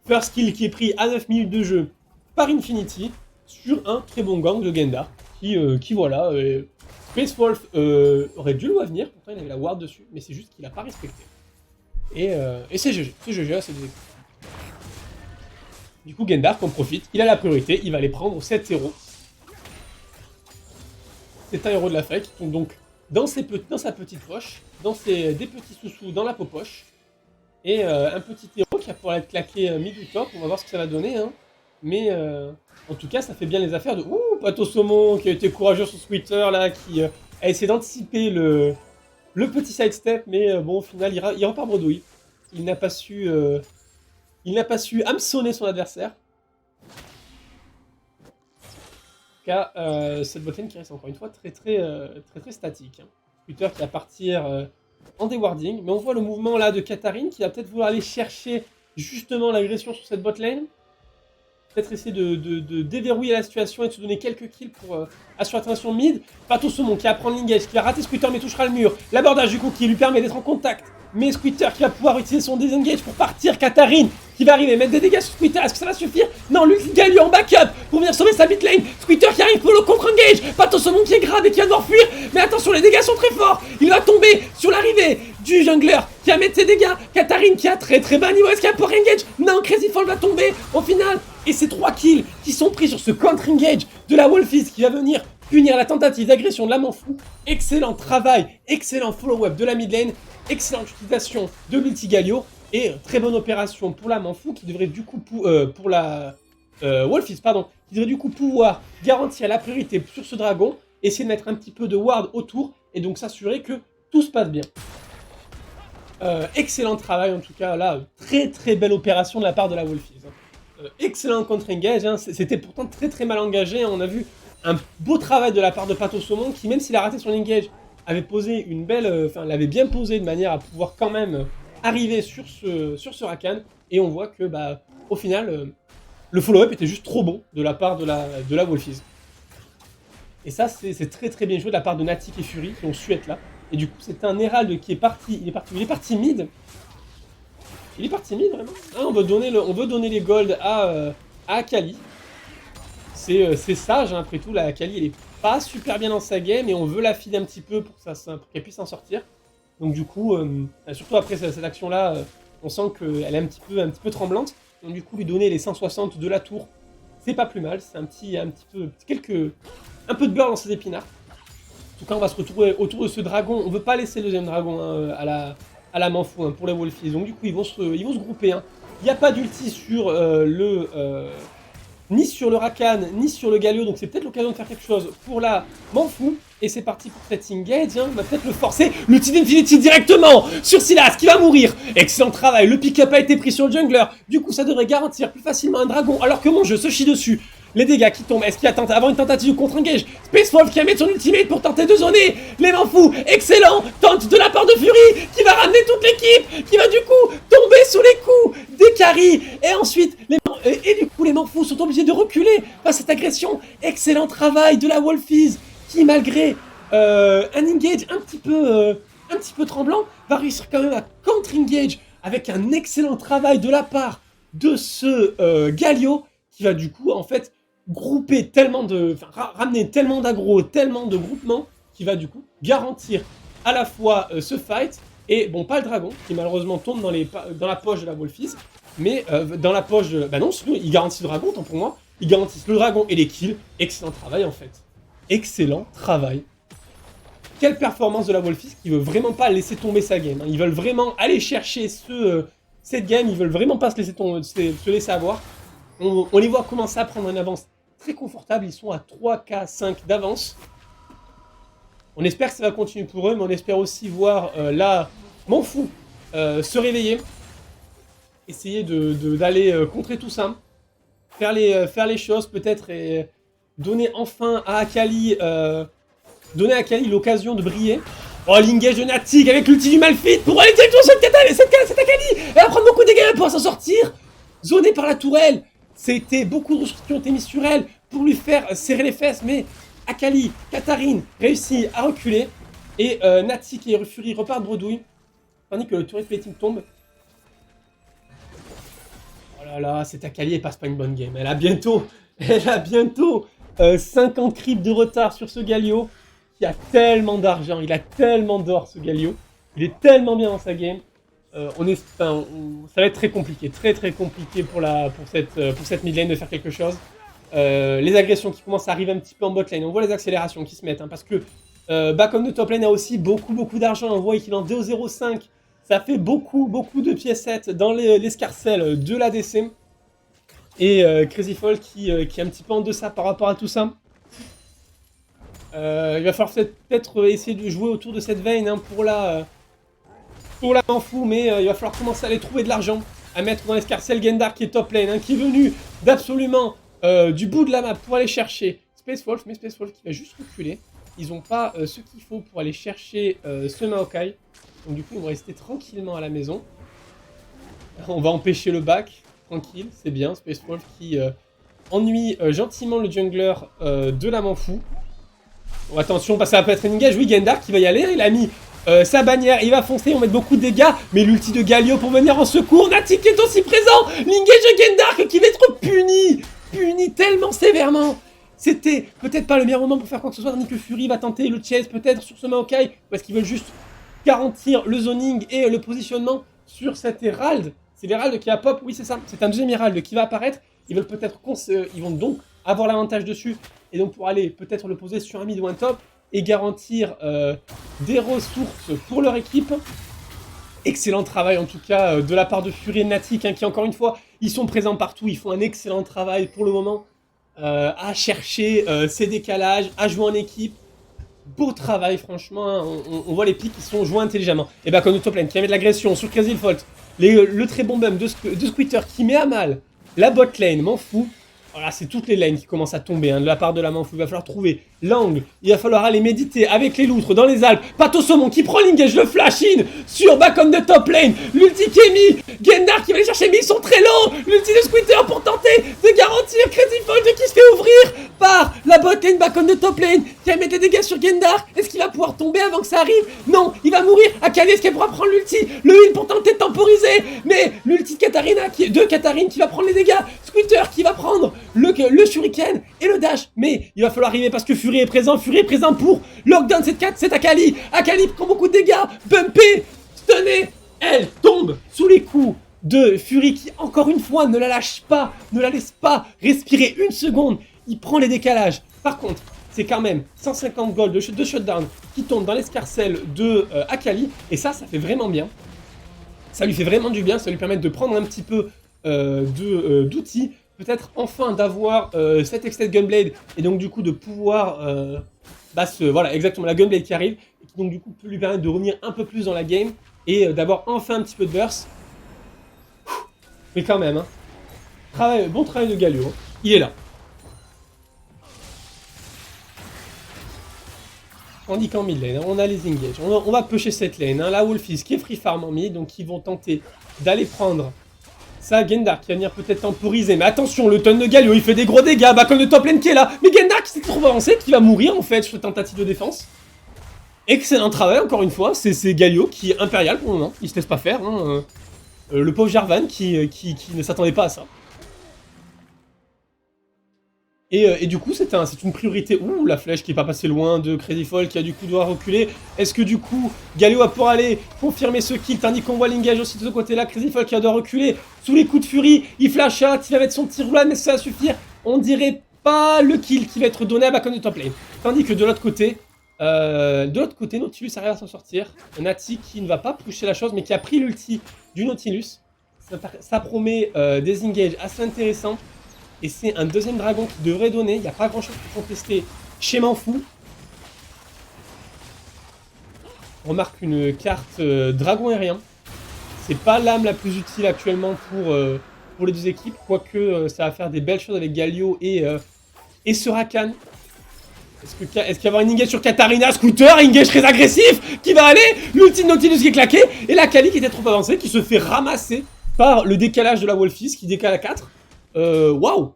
First kill qui est pris à 9 minutes de jeu par Infinity sur un très bon gang de Gendark qui voilà, Space Wolf aurait dû le voir venir, pourtant il avait la ward dessus, mais c'est juste qu'il a pas respecté. Et c'est GG, c'est des... Du coup, Gendark en profite, il a la priorité, il va aller prendre 7 héros. C'est un héros de la fake, qui tombe donc dans sa petite poche, des petits sous-sous dans la poche, et un petit héros qui va pouvoir être claqué mid ou top, on va voir ce que ça va donner. Hein. Mais en tout cas, ça fait bien les affaires de... Ouh, Pato Saumon qui a été courageux sur Twitter, là, qui a essayé d'anticiper le petit sidestep, mais bon, au final, il repart bredouille. Il n'a pas su hameçonner son adversaire. En tout cas, cette botlane qui reste encore une fois très statique. Hein. Twitter qui va partir en dewarding, mais on voit le mouvement là de Katarine qui va peut-être vouloir aller chercher justement l'agression sur cette botlane. Peut-être essayer de déverrouiller la situation et de se donner quelques kills pour assurer la tension mid. Pato Saumon qui va prendre l'engage, qui va rater Squitter mais touchera le mur. L'abordage du coup qui lui permet d'être en contact. Mais Squitter qui va pouvoir utiliser son disengage pour partir. Katarine qui va arriver, mettre des dégâts sur Squitter. Est-ce que ça va suffire? Non, lui qui gagne en backup pour venir sauver sa mid lane. Squitter qui arrive pour le contre-engage. Pato Saumon qui est grave et qui va devoir fuir. Mais attention, les dégâts sont très forts. Il va tomber sur l'arrivée du jungler qui va mettre ses dégâts. Katarine qui a très bas niveau. Est-ce qu'il y a pour engage? Non, Crazy Fall va tomber au final. Et ces 3 kills qui sont pris sur ce contre-engage de la Wolfies qui va venir punir la tentative d'agression de la Manfou. Excellent travail, excellent follow-up de la mid lane, excellente utilisation de l'ulti Galio et très bonne opération pour la Manfou qui devrait du coup, pour la Wolfies, pardon, qui devrait du coup pouvoir garantir la priorité sur ce dragon, essayer de mettre un petit peu de ward autour et donc s'assurer que tout se passe bien. Excellent travail en tout cas là, très belle opération de la part de la Wolfies. Excellent contre-engage, hein. C'était pourtant très mal engagé, hein. On a vu un beau travail de la part de Pato Saumon qui, même s'il a raté son engage, avait posé une belle... l'avait bien posé de manière à pouvoir quand même arriver sur ce Rakan. Et on voit que, au final, le follow-up était juste trop bon de la part de la Wolfies. Et ça, c'est très bien joué de la part de Natik et Fury qui ont su être là. Et du coup, c'est un Herald qui est parti... Il est parti mid. Il est parti mid, vraiment. Ah, on veut donner les golds à Akali. C'est sage, hein, après tout. La Akali, elle est pas super bien dans sa game et on veut la feed un petit peu pour qu'elle puisse s'en sortir. Donc du coup, surtout après cette action-là, on sent qu'elle est un petit peu tremblante. Donc du coup, lui donner les 160 de la tour, c'est pas plus mal. C'est un peu de beurre dans ses épinards. En tout cas, on va se retrouver autour de ce dragon. On veut pas laisser le deuxième dragon hein, à la Manfou hein, pour les Wolfies. Donc du coup, ils vont se grouper. Hein. Il n'y a pas d'ulti sur ni sur le Rakan, ni sur le Galio. Donc c'est peut-être l'occasion de faire quelque chose pour la Manfou. Et c'est parti pour cet engage. Hein. On va peut-être le forcer. L'ulti d'Infinity directement sur Sylas qui va mourir. Excellent travail. Le pick-up a été pris sur le jungler. Du coup, ça devrait garantir plus facilement un dragon. Alors que mon jeu se chie dessus. Les dégâts qui tombent, est-ce qu'il y a avant une tentative de contre-engage? Space Wolf qui va mettre son ultimate pour tenter de zoner les Manfous, excellent, tente de la part de Fury, qui va ramener toute l'équipe, qui va du coup tomber sous les coups des carries. Et ensuite, et du coup, les Manfous sont obligés de reculer face à cette agression. Excellent travail de la Wolfies qui, malgré un engage un petit peu tremblant, va réussir quand même à contre-engage avec un excellent travail de la part de ce Galio qui va du coup, en fait, grouper tellement ramener tellement d'aggro, tellement de groupements qui va du coup garantir à la fois ce fight et bon, pas le dragon qui malheureusement tombe dans la poche de la Wolfies, mais dans la poche de... Bah non, sinon ils garantissent le dragon, tant pour moi. Ils garantissent le dragon et les kills. Excellent travail en fait. Excellent travail. Quelle performance de la Wolfies qui veut vraiment pas laisser tomber sa game. Hein. Ils veulent vraiment aller chercher cette game, ils veulent vraiment pas se laisser avoir. On les voit commencer à prendre une avance très confortable, ils sont à 3K 5 d'avance. On espère que ça va continuer pour eux, mais on espère aussi voir là, m'en fous, se réveiller, essayer d'aller contrer tout ça, faire les choses peut-être et donner enfin à Akali, l'occasion de briller. Oh, l'engage de Natik avec l'ulti du Malphite pour aller directement sur cette Akali. Elle va prendre beaucoup de dégâts pour s'en sortir. Zonée par la tourelle. C'était beaucoup de ressources qui ont été mises sur elle pour lui faire serrer les fesses, mais Akali, Katarine réussit à reculer et Natik et Fury repartent bredouille, tandis que le turret plating tombe. Oh là là, cette Akali elle passe pas une bonne game. Elle a bientôt 50 creeps de retard sur ce Galio qui a tellement d'argent, il a tellement d'or ce Galio, il est tellement bien dans sa game. Ça va être très compliqué, très compliqué pour cette mid lane de faire quelque chose. Les agressions qui commencent à arriver un petit peu en bot lane, on voit les accélérations qui se mettent, hein, parce que Bacom de top lane a aussi beaucoup d'argent, on voit qu'il est en 2.05, ça fait beaucoup de piécettes dans l'escarcelle de l'ADC. Et Crazy Fall qui est un petit peu en deçà par rapport à tout ça. Il va falloir peut-être essayer de jouer autour de cette veine hein, pour la Manfou, mais il va falloir commencer à aller trouver de l'argent, à mettre dans l'escarcelle Gendar qui est top lane, hein, qui est venu d'absolument du bout de la map pour aller chercher Space Wolf, mais Space Wolf qui va juste reculer. Ils n'ont pas ce qu'il faut pour aller chercher ce Maokai, donc du coup ils vont rester tranquillement à la maison. On va empêcher le back, tranquille, c'est bien, Space Wolf qui ennuie gentiment le jungler de la Manfou. Bon, attention, parce que ça va pas être un engage, oui Gendar qui va y aller, il a mis sa bannière, il va foncer, on va mettre beaucoup de dégâts, mais l'ulti de Galio pour venir en secours, Natik est aussi présent, l'engage de Gendar qui va être puni tellement sévèrement. C'était peut-être pas le meilleur moment pour faire quoi que ce soit, tandis que Fury va tenter le chase peut-être sur ce Maokai, parce qu'ils veulent juste garantir le zoning et le positionnement sur cet Herald. C'est l'Herald qui a pop, oui c'est ça, c'est un deuxième Herald qui va apparaître, ils vont donc avoir l'avantage dessus, et donc pour aller peut-être le poser sur un mid ou un top, et garantir des ressources pour leur équipe. Excellent travail en tout cas de la part de Fury et Natik, hein, qui encore une fois, ils sont présents partout, ils font un excellent travail pour le moment à chercher ces décalages, à jouer en équipe. Beau travail franchement, hein, on voit les pics qui sont joués intelligemment. Et bah comme le top lane qui met de l'agression sur Crazy Fault, le très bon bump de Squitter qui met à mal la bot lane, m'en fous. Voilà, c'est toutes les lanes qui commencent à tomber hein, de la part de la Manfou. Il va falloir trouver l'angle. Il va falloir aller méditer avec les loutres dans les Alpes. Pato Saumon qui prend l'engage, le flash in sur Bacon de top lane. L'ulti qui est mis. Gendar qui va aller chercher, mais ils sont très lents. L'ulti de Squitter pour tenter de garantir Crazy Fold qui se fait ouvrir par la bot lane Bacon de top lane qui va mettre des dégâts sur Gendar. Est-ce qu'il va pouvoir tomber avant que ça arrive? Non, il va mourir. Akali, est-ce qu'elle pourra prendre l'ulti? Le heal pour tenter de temporiser. Mais l'ulti de Katarine qui va prendre les dégâts. Squitter qui va prendre le shuriken et le dash, mais il va falloir arriver parce que Fury est présent pour lockdown cette Akali. Akali prend beaucoup de dégâts, bumpé, stunné, elle tombe sous les coups de Fury qui encore une fois ne la lâche pas, ne la laisse pas respirer une seconde, il prend les décalages. Par contre, c'est quand même 150 gold de shutdown qui tombent dans l'escarcelle de Akali, et ça fait vraiment bien. Ça lui fait vraiment du bien, ça lui permet de prendre un petit peu d'outils, peut-être enfin d'avoir cette Extended Gunblade, et donc du coup de pouvoir, voilà exactement la Gunblade qui arrive, et qui donc du coup peut lui permettre de revenir un peu plus dans la game, et d'avoir enfin un petit peu de burst. Mais quand même, hein. Bon travail de Galio, hein. Il est là. Tandis qu'en mid lane, on a les engages, on va pusher cette lane, hein. La Wolfies qui est free farm en mid, donc ils vont tenter d'aller prendre Ça, Gendar qui va venir peut-être temporiser. Mais attention, le ton de Galio, il fait des gros dégâts. Bah, comme le top lane qui est là. Mais Gendar qui s'est trop avancé, qui va mourir en fait sur cette tentative de défense. Excellent travail, encore une fois. C'est Galio qui est impérial pour le moment. Il se laisse pas faire. Hein. Le pauvre Jarvan qui ne s'attendait pas à ça. Et du coup, c'est une priorité. Ouh, la flèche qui est pas passée loin de Crazy Fall qui a du coup doit reculer. Est-ce que du coup, Galio va pouvoir aller confirmer ce kill tandis qu'on voit l'engage aussi de ce côté-là. Crazy Fall qui doit reculer sous les coups de furie. Il flash out, il va mettre son petit roulade, mais ça va suffire. On dirait pas le kill qui va être donné à Bacon de top lane. Tandis que de l'autre côté, Nautilus arrive à s'en sortir. Nati qui ne va pas pusher la chose, mais qui a pris l'ulti du Nautilus. Ça promet des engages assez intéressants. Et c'est un deuxième dragon qui devrait donner. Il n'y a pas grand chose pour contester chez Manfou. On remarque une carte dragon aérien. C'est pas l'âme la plus utile actuellement pour les deux équipes. Quoique ça va faire des belles choses avec Galio et ce Rakan. Est-ce qu'il va y avoir une engage sur Katarina? Scooter, engage très agressif qui va aller. L'ulti de Nautilus qui est claqué. Et la Kali qui était trop avancée qui se fait ramasser par le décalage de la Wolfis qui décale à 4. Waouh.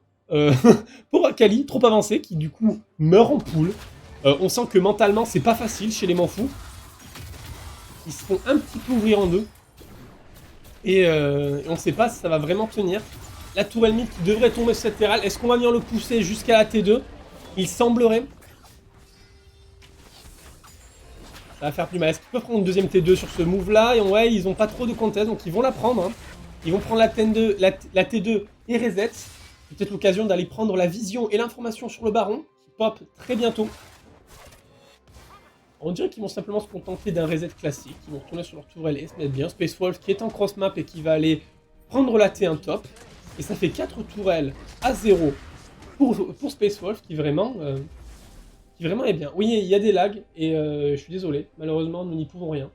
Pour Kali, trop avancé, qui du coup meurt en poule. On sent que mentalement c'est pas facile chez les Manfous. Ils se font un petit peu ouvrir en deux. Et on sait pas si ça va vraiment tenir. La tourelle mid qui devrait tomber sur cette terrale. Est-ce qu'on va venir le pousser jusqu'à la T2? Il semblerait. Ça va faire plus mal. Est-ce qu'ils peuvent prendre une deuxième T2 sur ce move là? Et ouais, ils ont pas trop de contest, donc ils vont la prendre. Hein. Ils vont prendre la T2 et reset. Peut-être l'occasion d'aller prendre la vision et l'information sur le baron, qui pop très bientôt. On dirait qu'ils vont simplement se contenter d'un reset classique. Ils vont retourner sur leur tourelle et se mettre bien. Space Wolf qui est en cross map et qui va aller prendre la T1 top. Et ça fait 4 tourelles à 0 pour Space Wolf qui vraiment est bien. Oui, il y a des lags et je suis désolé. Malheureusement, nous n'y pouvons rien.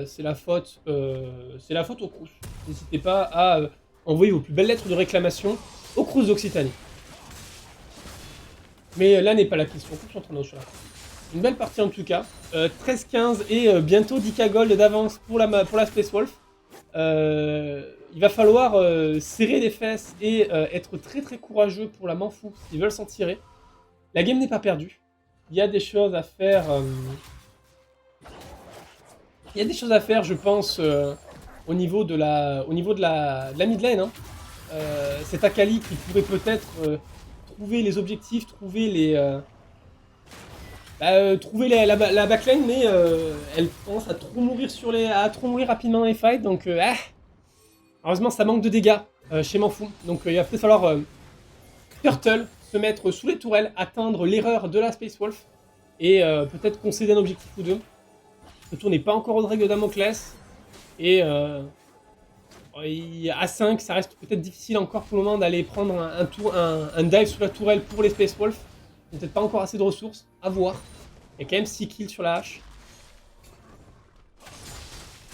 C'est la faute au Crous. N'hésitez pas à envoyer vos plus belles lettres de réclamation au Crous d'Occitanie. Mais là n'est pas la question, sur la une belle partie en tout cas. 13-15 et bientôt 10k gold d'avance pour la Space Wolf. Il va falloir serrer les fesses et être très très courageux pour la Manfou s'ils veulent s'en tirer. La game n'est pas perdue. Il y a des choses à faire. Il y a des choses à faire, je pense, au niveau de la mid lane. Hein. C'est Akali qui pourrait peut-être trouver les objectifs, trouver la backline, mais elle commence à trop mourir rapidement dans les fights, donc heureusement ça manque de dégâts chez Manfou. Donc il va peut-être falloir Turtle se mettre sous les tourelles, atteindre l'erreur de la Space Wolf et peut-être concéder un objectif ou deux. Le tour n'est pas encore aux règles de Damoclès et à 5, ça reste peut-être difficile encore pour le moment d'aller prendre un dive sous la tourelle pour les Space Wolf. Peut-être pas encore assez de ressources, à voir. Il y a quand même 6 kills sur la hache.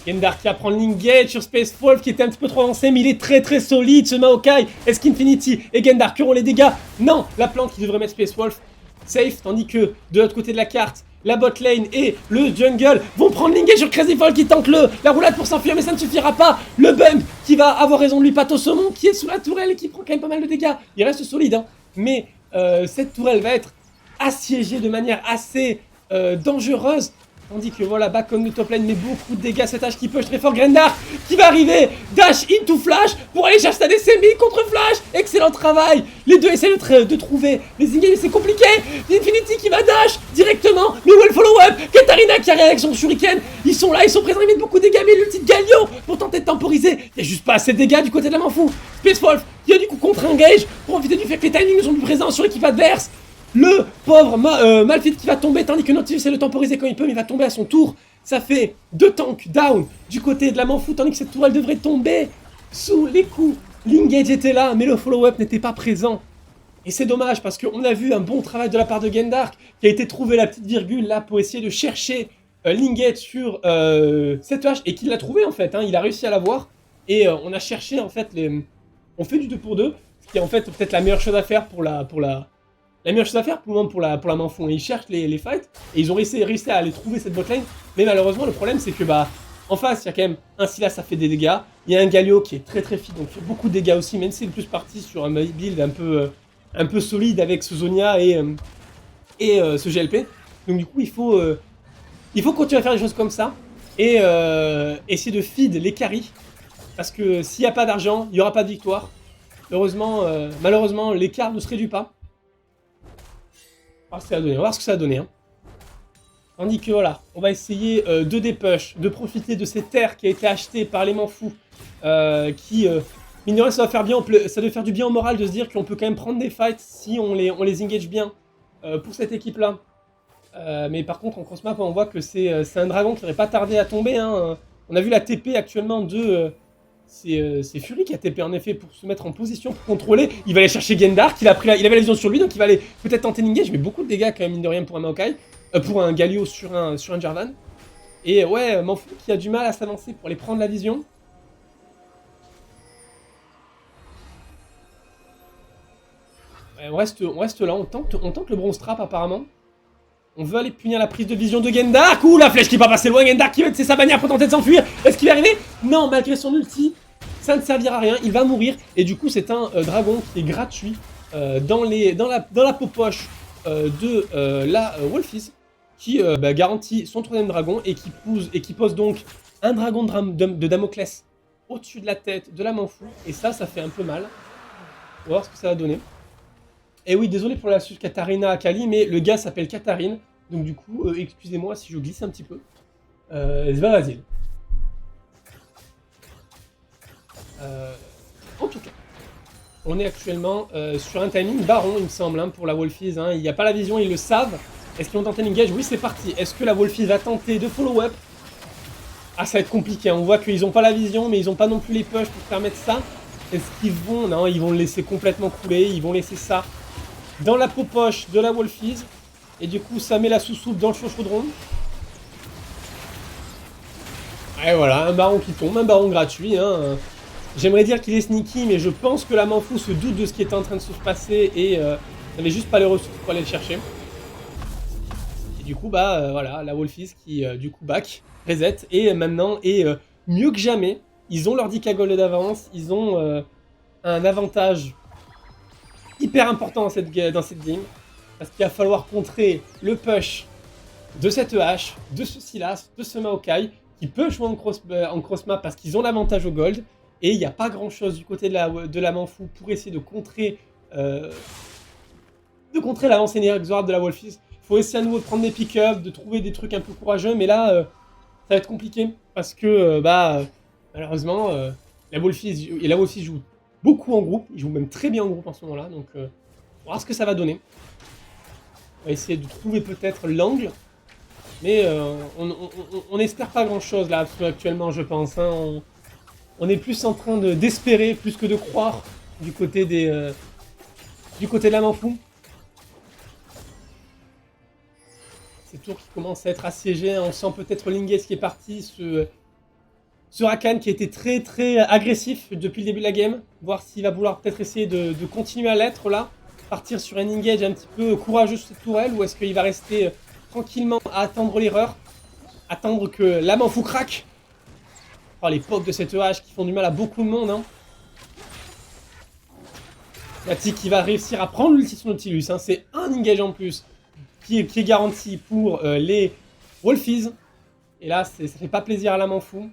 Gendar qui apprend l'engage sur Space Wolf qui était un petit peu trop avancé, mais il est très très solide ce Maokai. Est-ce qu'Infinity et Gendar auront les dégâts? Non, la plante qui devrait mettre Space Wolf safe, tandis que de l'autre côté de la carte, la bot lane et le jungle vont prendre l'engage sur Crazy Fall qui tente la roulade pour s'enfuir, mais ça ne suffira pas. Le bump qui va avoir raison de lui, Pato Saumon qui est sous la tourelle et qui prend quand même pas mal de dégâts. Il reste solide, hein, mais cette tourelle va être assiégée de manière assez dangereuse. Tandis que voilà, Bacon de top lane met beaucoup de dégâts, cet H qui push très fort. Grendar qui va arriver, dash into Flash pour aller chercher sa DCMI contre Flash. Excellent travail. Les deux essaient de trouver les engages, c'est compliqué. Infinity qui va dash directement, mais où est le follow-up? Katarina qui arrive avec son shuriken. Ils sont là, ils sont présents, ils mettent beaucoup de dégâts, mais l'ulti de Galio pour tenter de temporiser. Il n'y a juste pas assez de dégâts du côté de la Manfou. Space Wolf qui a du coup contre-engage pour éviter du fait que les timings sont plus présents sur l'équipe adverse. Le pauvre Malphite qui va tomber, tandis que Nautilus essaie de temporiser quand il peut, mais il va tomber à son tour. Ça fait 2 tanks down du côté de la Manfou, tandis que cette tourelle devrait tomber sous les coups. L'engage était là, mais le follow-up n'était pas présent. Et c'est dommage, parce qu'on a vu un bon travail de la part de Gendar, qui a été trouvé la petite virgule là pour essayer de chercher l'engage sur cette hache, et qu'il l'a trouvé en fait, hein, il a réussi à l'avoir. Et on a cherché en fait on fait du 2 pour 2, ce qui est en fait peut-être la meilleure chose à faire la meilleure chose à faire pour le moment pour la Manfou. Ils cherchent les fights et ils ont réussi à aller trouver cette botlane. Mais malheureusement, le problème c'est que en face, il y a quand même un Sylas, ça fait des dégâts. Il y a un Galio qui est très très fit, donc il fait beaucoup de dégâts aussi, même si c'est le plus parti sur un build un peu solide avec ce Zonia et ce GLP. Donc du coup, il faut continuer à faire des choses comme ça et essayer de feed les carries. Parce que s'il n'y a pas d'argent, il n'y aura pas de victoire. Heureusement, malheureusement, l'écart ne se réduit pas. On va voir ce que ça a donné. On va voir ce que ça a donné. Hein. Tandis que voilà, on va essayer de dépush, de profiter de cette terre qui a été achetée par les Manfous. Mine de rien, ça doit faire du bien au moral de se dire qu'on peut quand même prendre des fights si on les engage bien pour cette équipe-là. Mais par contre, en cross-map, on voit que c'est un dragon qui n'aurait pas tardé à tomber. Hein. On a vu la TP actuellement de... c'est Fury qui a TP en effet pour se mettre en position pour contrôler. Il va aller chercher Gendark, il avait la vision sur lui, donc il va aller peut-être tenter l'engage, mais beaucoup de dégâts quand même, mine de rien, pour un Maokai. Pour un Galio sur un Jarvan. Et ouais, Manfou qui a du mal à s'avancer pour aller prendre la vision. Ouais, on reste là, on tente le bronze trap apparemment. On veut aller punir la prise de vision de Gendark. Ouh, la flèche qui va passer loin, Gendark qui va utiliser sa bannière pour tenter de s'enfuir. Est-ce qu'il va arriver? Non, malgré son ulti, ça ne servira à rien, il va mourir. Et du coup, c'est un dragon qui est gratuit dans la poche de la Wolfies, qui garantit son troisième dragon et qui pose donc un dragon de Damoclès au-dessus de la tête de la Manfou. Et ça fait un peu mal. On va voir ce que ça va donner. Et oui, désolé pour la suite Katarina Akali, mais le gars s'appelle Katarine. Donc du coup, excusez-moi si je glisse un petit peu. Vas-y. En tout cas, on est actuellement sur un timing baron, il me semble, hein, pour la Wolfies. Hein. Il n'y a pas la vision, ils le savent. Est-ce qu'ils vont tenter l'engage? Oui, c'est parti. Est-ce que la Wolfies va tenter de follow-up? Ah, ça va être compliqué. On voit qu'ils n'ont pas la vision, mais ils n'ont pas non plus les push pour permettre ça. Est-ce qu'ils vont... Non, ils vont le laisser complètement couler. Ils vont laisser ça dans la poche de la Wolfies. Et du coup, ça met la sous-soupe dans le chaudron. Et voilà, un baron qui tombe, un baron gratuit. Hein. J'aimerais dire qu'il est sneaky, mais je pense que la Manfou se doute de ce qui est en train de se passer et n'avait juste pas les ressources pour aller le chercher. Et du coup, voilà, la Wolfies qui, du coup, back, reset, et maintenant est mieux que jamais. Ils ont leur 10k gold d'avance, ils ont un avantage hyper important dans cette game, parce qu'il va falloir contrer le push de cette hache, de ce Silas, de ce Maokai, qui peut jouer en cross-map parce qu'ils ont l'avantage au gold, et il n'y a pas grand-chose du côté de la Manfou pour essayer de contrer l'avancée inexorable de la Wolfies. Il faut essayer à nouveau de prendre des pick-up, de trouver des trucs un peu courageux, mais là, ça va être compliqué, parce que, malheureusement, la Wolfies joue beaucoup en groupe, ils jouent même très bien en groupe en ce moment-là, donc on va voir ce que ça va donner. On va essayer de trouver peut-être l'angle, mais on n'espère pas grand-chose là actuellement, je pense. Hein. On est plus en train d'espérer plus que de croire du côté de la Manfou. Ces tours qui commencent à être assiégés, on sent peut-être Lingues qui est parti, ce Rakan qui a été très très agressif depuis le début de la game, voir s'il va vouloir peut-être essayer de continuer à l'être là, partir sur un engage un petit peu courageux sur cette tourelle, ou est-ce qu'il va rester tranquillement à attendre l'erreur, attendre que la Manfou craque. Oh, les pokes de cette hache qui font du mal à beaucoup de monde. Hein. Yati qui va réussir à prendre l'ulti de son Nautilus, hein. C'est un engage en plus qui est garanti pour les Wolfies. Et là, ça fait pas plaisir à la Manfou.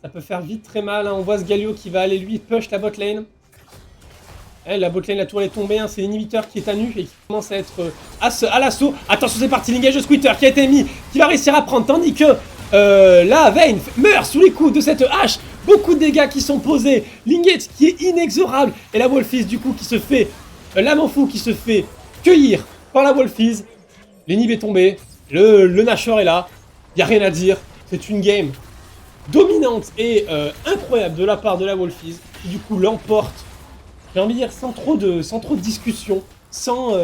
Ça peut faire vite très mal. Hein. On voit ce Galio qui va aller lui push la bot lane. La bot lane, la tour est tombée. Hein. C'est l'inhibiteur qui est à nu et qui commence à être à l'assaut. Attention, c'est parti. L'engage de Squitter qui a été mis, qui va réussir à prendre. Tandis que la Vayne meurt sous les coups de cette hache. Beaucoup de dégâts qui sont posés. L'engage qui est inexorable. Et la Wolfies, du coup, qui se fait. La Manfou qui se fait cueillir par la Wolfies. L'inhib est tombé. Le Nashor est là. Il n'y a rien à dire. C'est une game dominante et incroyable de la part de la Wolfies, qui du coup l'emporte, j'ai envie de dire, sans trop de discussion, sans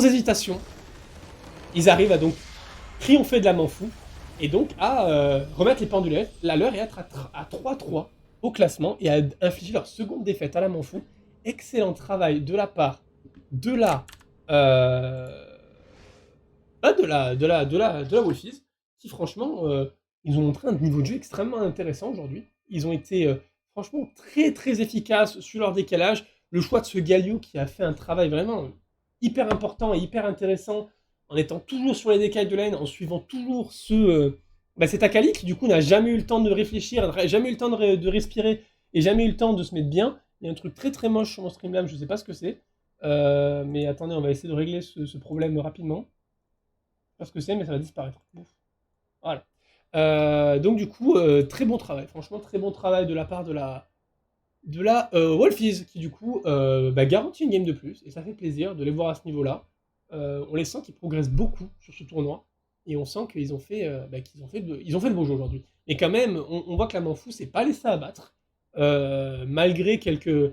hésitation. Ils arrivent à donc triompher de la Manfou, et donc à remettre les pendules à l'heure et être à 3-3 au classement, et à infliger leur seconde défaite à la Manfou. Excellent travail de la part de la Wolfies, qui franchement... ils ont montré un niveau de jeu extrêmement intéressant aujourd'hui. Ils ont été franchement très très efficaces sur leur décalage. Le choix de ce Galio qui a fait un travail vraiment hyper important et hyper intéressant en étant toujours sur les décals de lane, en suivant toujours cet Akali qui du coup n'a jamais eu le temps de réfléchir, jamais eu le temps de respirer et jamais eu le temps de se mettre bien. Il y a un truc très très moche sur mon Streamlab, je sais pas ce que c'est. Mais attendez, on va essayer de régler ce problème rapidement. Je sais pas ce que c'est, mais ça va disparaître. Ouf. Voilà. Donc du coup, très bon travail. Franchement, très bon travail de la part de la Wolfies, qui du coup garantit une game de plus. Et ça fait plaisir de les voir à ce niveau-là. On les sent qu'ils progressent beaucoup sur ce tournoi. Et on sent qu'ils ont fait, ils ont fait le beau jeu aujourd'hui. Mais quand même, on voit que la Manfou s'est pas laissé abattre. Malgré quelques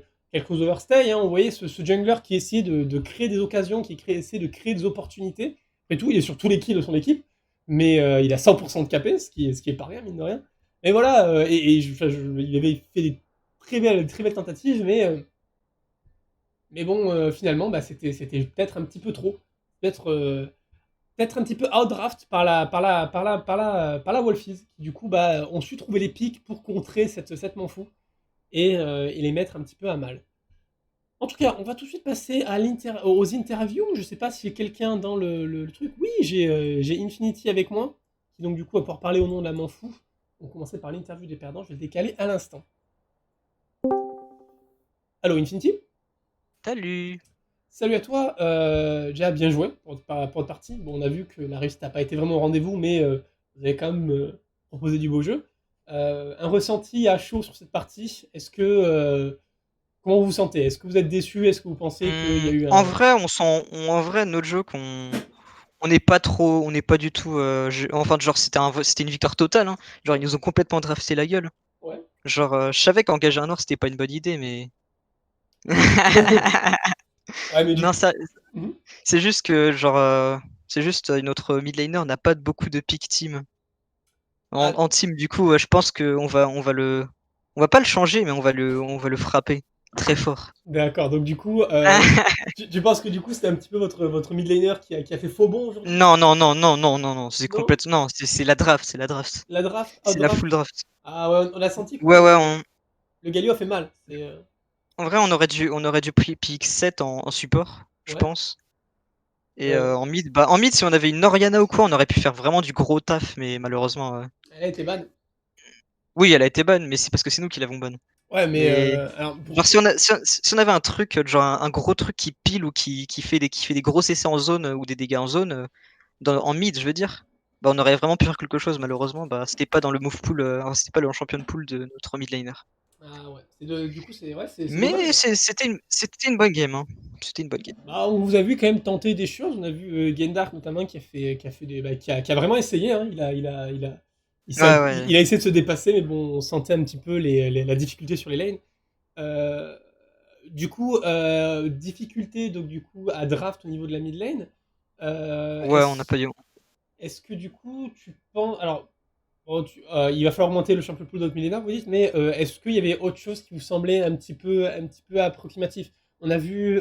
overstays, hein, on voyait ce jungler qui essayait de créer des occasions, essayait de créer des opportunités. Et tout, il est sur tous les kills de son équipe. Mais il a 100% de KP, ce qui est pas rien, mine de rien. Et voilà, il avait fait des très belle tentative, mais bon, finalement, c'était peut-être un petit peu trop. Peut-être peut-être un petit peu outdraft par la Wolfies, qui du coup ont su trouver les pics pour contrer cette Manfou et les mettre un petit peu à mal. En tout cas, on va tout de suite passer aux interviews. Je sais pas si y a quelqu'un dans le truc. Oui, j'ai Infinity avec moi, qui donc du coup va pouvoir parler au nom de la Manfou. On va commencer par l'interview des perdants, je vais le décaler à l'instant. Allô Infinity? Salut! Salut à toi, déjà bien joué pour votre partie. Bon, on a vu que la réussite n'a pas été vraiment au rendez-vous, mais vous avez quand même proposé du beau jeu. Un ressenti à chaud sur cette partie, comment vous vous sentez? Est-ce que vous êtes déçu? Est-ce que vous pensez qu'il y a eu En un... vrai, en vrai, notre jeu, on n'est pas trop, on n'est pas du tout. Enfin, genre, c'était une victoire totale. Hein. Genre, ils nous ont complètement drafté la gueule. Ouais. Genre, je savais qu'engager un noir, c'était pas une bonne idée, mais. Ouais, mais du Non, coup... ça, Mhm. c'est juste que, genre, c'est juste notre mid laner n'a pas beaucoup de pick team. Ah, En team, du coup, je pense on va pas le changer, mais on va le frapper très fort. d'accord, donc du coup, tu penses que du coup c'était un petit peu votre mid laner qui a fait faux bond aujourd'hui? Non, non, non, non, non, non, non, c'est Non? complètement. Non, c'est la draft, c'est la draft. La draft? Out C'est la draft? full draft. Ah ouais, on a senti quand Ouais, même ouais, que le Galio a fait mal. en vrai, on aurait dû pick 7 en support, je Ouais. pense. Et Euh, en mid, si on avait une Oriana ou quoi, on aurait pu faire vraiment du gros taf, mais malheureusement, Elle a été ban. oui, elle a été bonne, mais c'est parce que c'est nous qui l'avons bonne. Ouais, mais Mais alors genre, si on avait un truc, genre un gros truc qui pile ou qui fait des gros essais en zone ou des dégâts en zone, en mid, je veux dire, bah, on aurait vraiment pu faire quelque chose. Malheureusement, bah, c'était pas dans le move pool, c'était pas le champion pool de notre mid laner. ah ouais, du coup c'est ouais, c'est Mais dommage. c'était une bonne game, hein. C'était une bonne game. Bah, on vous a vu quand même tenter des choses. On a vu Gendark notamment qui a fait qui a vraiment essayé. Hein. Ouais, ouais. Il a essayé de se dépasser, mais bon, on sentait un petit peu la difficulté sur les lanes. Euh, du coup, difficulté donc du coup à draft au niveau de la mid lane. Euh, Ouais, on n'a est-ce, pas dit. est-ce que du coup tu penses, alors bon, il va falloir augmenter le champion pool d'autres millénaires, vous dites, mais est-ce qu'il y avait autre chose qui vous semblait un petit peu approximatif? On a vu,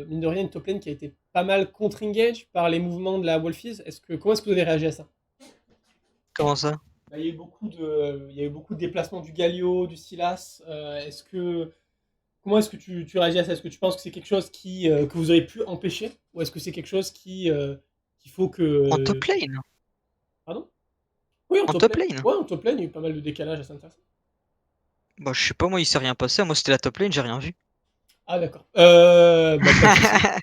mine de rien, une top lane qui a été pas mal contre-engage par les mouvements de la Wolfies. Comment est-ce que vous avez réagi à ça? Comment ça? Bah, il y a eu beaucoup de déplacements du Galio, du Silas. Comment est-ce que tu réagis à ça? Est-ce que tu penses que c'est quelque chose que vous auriez pu empêcher? Ou est-ce que c'est quelque chose qu'il faut En top que... lane? Pardon? Oui, en En top top lane. lane? Ouais, en top lane, il y a eu pas mal de décalage assez intéressant. Bah, je sais pas, moi, il s'est rien passé. Moi, c'était la top lane, j'ai rien vu. Ah d'accord. Pas de souci.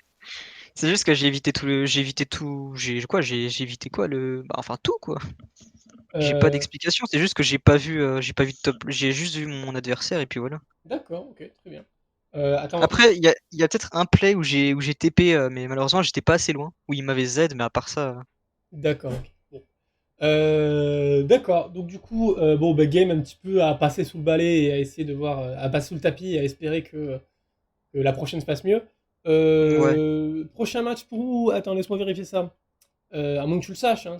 C'est juste que j'ai évité tout, j'ai évité quoi, bah, enfin, tout, quoi. J'ai pas Euh, d'explication, c'est juste que j'ai pas vu de top, j'ai juste vu mon adversaire et puis voilà. d'accord, ok, très bien. Attends, Après, il y a peut-être un play où j'ai TP, mais malheureusement, j'étais pas assez loin. Où il m'avait Z, mais à part ça. d'accord, ok. Bon. D'accord, donc du coup, bon, game un petit peu à passer sous le balai et à essayer de voir, à passer sous le tapis et à espérer que la prochaine se passe mieux. Ouais. Prochain match pour vous, attends, laisse-moi vérifier ça. À moins que tu le saches, hein,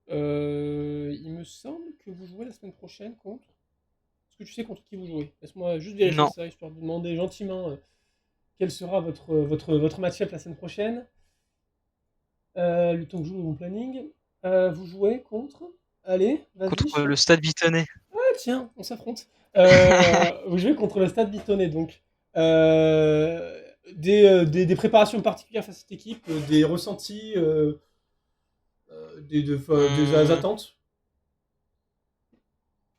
il me semble que vous jouez la semaine prochaine contre. Est-ce que tu sais contre qui vous jouez? Laisse-moi juste vérifier Non. ça, histoire de demander gentiment quel sera votre match-up la semaine prochaine. Le temps que je joue mon planning. Vous jouez contre. Allez, vas-y. Contre le Stade Bitonnet. Ouais, tiens, on s'affronte. Vous jouez contre le Stade Bitonnet, donc. Des préparations particulières face à cette équipe, des ressentis, des Hum, attentes.